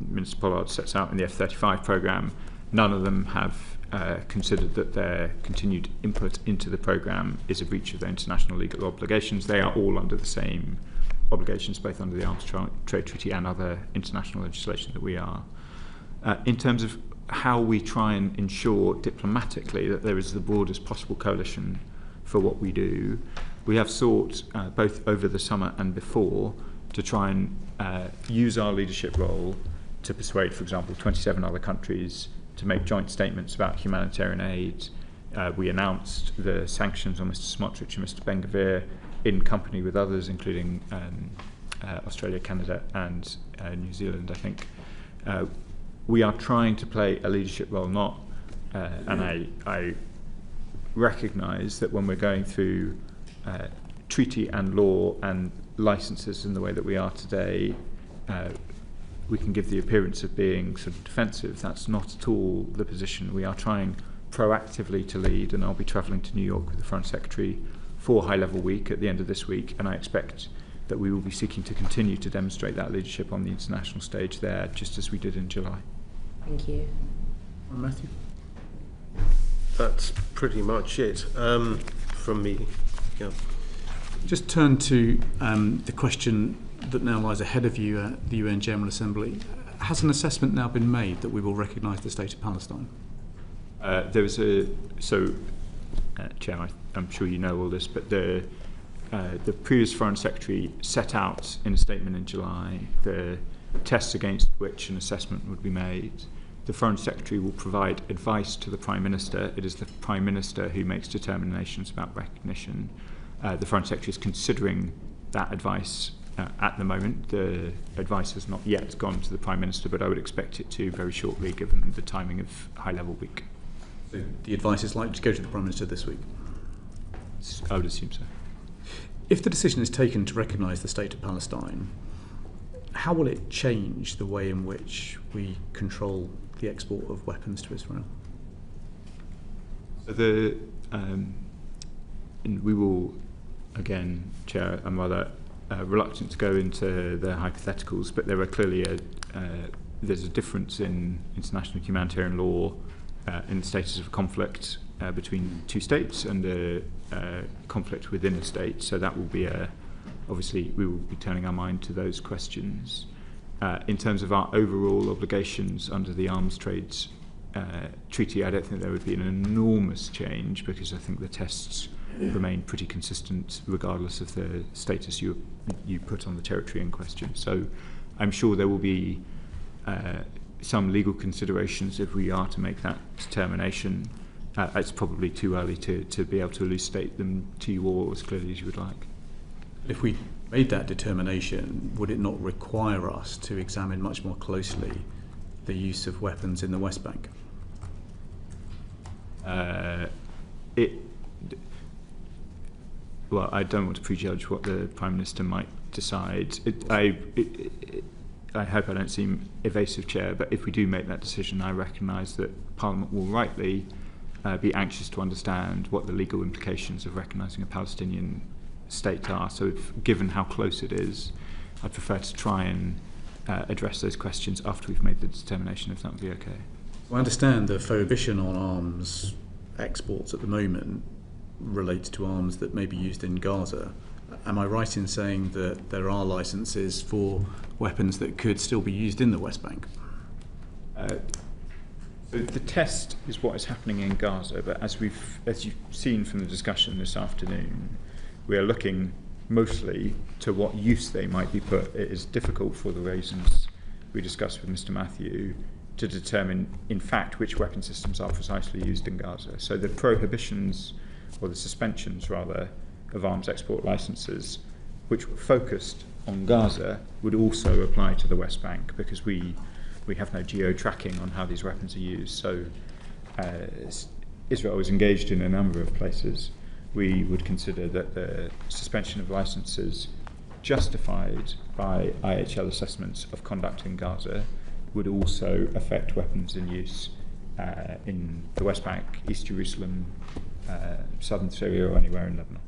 Minister Pollard sets out in the F-35 programme. None of them have considered that their continued input into the programme is a breach of their international legal obligations. They are all under the same obligations, both under the Arms Trade Treaty and other international legislation that we are. In terms of how we try and ensure diplomatically that there is the broadest possible coalition for what we do, we have sought, both over the summer and before, to try and use our leadership role to persuade, for example, 27 other countries to make joint statements about humanitarian aid. We announced the sanctions on Mr. Smotrich and Mr. Ben-Gvir in company with others, including Australia, Canada and New Zealand, I think. We are trying to play a leadership role, not, and I recognise that when we're going through treaty and law and licenses in the way that we are today, we can give the appearance of being sort of defensive. That's not at all the position. We are trying proactively to lead, and I'll be travelling to New York with the Foreign Secretary for High Level Week at the end of this week, and I expect that we will be seeking to continue to demonstrate that leadership on the international stage there, just as we did in July. Thank you. Matthew? That's pretty much it from me. Yeah. Just turn to the question that now lies ahead of you at the UN General Assembly. Has an assessment now been made that we will recognise the state of Palestine? There was Chair, I'm sure you know all this, but the previous Foreign Secretary set out in a statement in July the tests against which an assessment would be made. The Foreign Secretary will provide advice to the Prime Minister. It is the Prime Minister who makes determinations about recognition. The Foreign Secretary is considering that advice at the moment. The advice has not yet gone to the Prime Minister, but I would expect it to very shortly, given the timing of high-level week. So the advice is likely to go to the Prime Minister this week? I would assume so. If the decision is taken to recognise the state of Palestine, how will it change the way in which we control the export of weapons to Israel? So we will, again, Chair, I'm rather reluctant to go into the hypotheticals, but there are clearly there's a difference in international humanitarian law in the status of conflict between two states and a conflict within a state. So that will be obviously we will be turning our mind to those questions. In terms of our overall obligations under the Arms Trades Treaty, I don't think there would be an enormous change, because I think the tests remain pretty consistent regardless of the status you put on the territory in question. So I'm sure there will be some legal considerations if we are to make that determination. It's probably too early to be able to elucidate them to you all as clearly as you would like. If we made that determination, would it not require us to examine much more closely the use of weapons in the West Bank? Well, I don't want to prejudge what the Prime Minister might decide. I hope I don't seem evasive, Chair, but if we do make that decision, I recognise that Parliament will rightly be anxious to understand what the legal implications of recognising a Palestinian state are. So given how close it is, I'd prefer to try and address those questions after we've made the determination, if that would be okay. I understand the prohibition on arms exports at the moment relates to arms that may be used in Gaza. Am I right in saying that there are licences for weapons that could still be used in the West Bank? The test is what is happening in Gaza, but as you've seen from the discussion this afternoon, we are looking mostly to what use they might be put. It is difficult for the reasons we discussed with Mr. Matthew to determine, in fact, which weapon systems are precisely used in Gaza. So the prohibitions, or the suspensions rather, of arms export licences, which were focused on Gaza, would also apply to the West Bank, because we have no geo-tracking on how these weapons are used. So Israel is engaged in a number of places. We would consider that the suspension of licences justified by IHL assessments of conduct in Gaza would also affect weapons in use in the West Bank, East Jerusalem, southern Syria, or anywhere in Lebanon.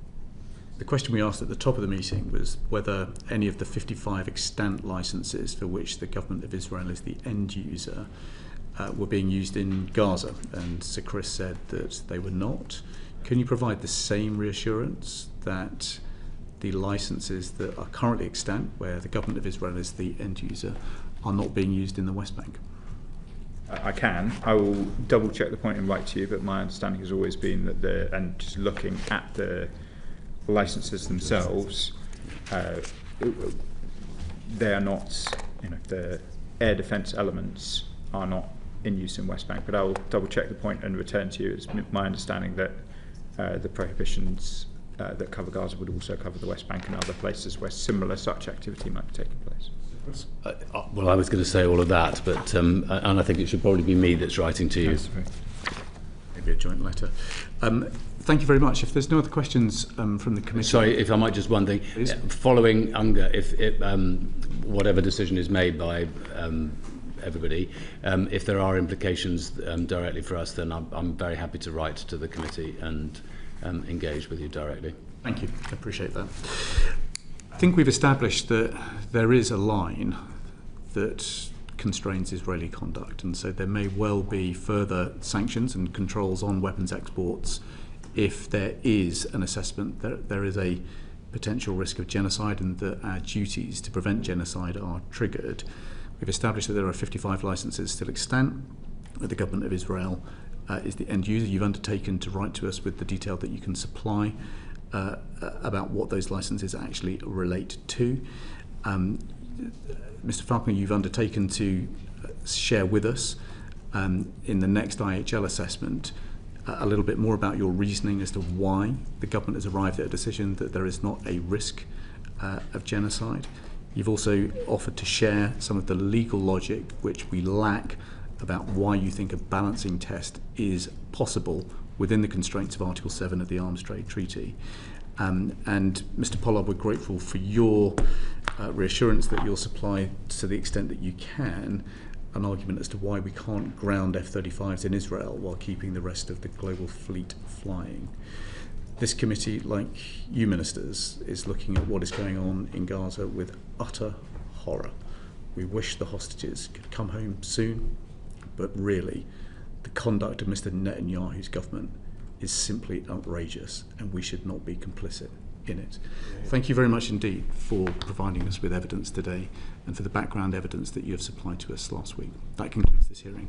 The question we asked at the top of the meeting was whether any of the 55 extant licences for which the government of Israel is the end user were being used in Gaza, and Sir Chris said that they were not. Can you provide the same reassurance that the licences that are currently extant, where the government of Israel is the end user, are not being used in the West Bank? I can. I will double check the point and write to you, but my understanding has always been that and just looking at the licences themselves, they are not, the air defence elements are not in use in West Bank, but I will double check the point and return to you. It's my understanding that the prohibitions that cover Gaza would also cover the West Bank and other places where similar such activity might be taking place. Well, I was going to say all of that, but and I think it should probably be me that's writing to you. Yes, maybe a joint letter. Thank you very much. If there's no other questions from the committee... Sorry, if I might just one thing. Please. Following UNGA, if whatever decision is made by everybody, if there are implications directly for us, then I'm very happy to write to the committee and engage with you directly. Thank you. I appreciate that. think we've established that there is a line that constrains Israeli conduct, and so there may well be further sanctions and controls on weapons exports if there is an assessment that there is a potential risk of genocide and that our duties to prevent genocide are triggered. We've established that there are 55 licenses still extant. The government of Israel is the end user. You've undertaken to write to us with the detail that you can supply about what those licenses actually relate to. Mr. Falconer, you've undertaken to share with us in the next IHL assessment a little bit more about your reasoning as to why the government has arrived at a decision that there is not a risk of genocide. You've also offered to share some of the legal logic which we lack about why you think a balancing test is possible within the constraints of Article 7 of the Arms Trade Treaty. And Mr. Pollard, we're grateful for your reassurance that you'll supply, to the extent that you can, an argument as to why we can't ground F-35s in Israel while keeping the rest of the global fleet flying. This committee, like you ministers, is looking at what is going on in Gaza with utter horror. We wish the hostages could come home soon, but really, the conduct of Mr. Netanyahu's government is simply outrageous, and we should not be complicit in it. Thank you very much indeed for providing us with evidence today and for the background evidence that you have supplied to us last week. That concludes this hearing.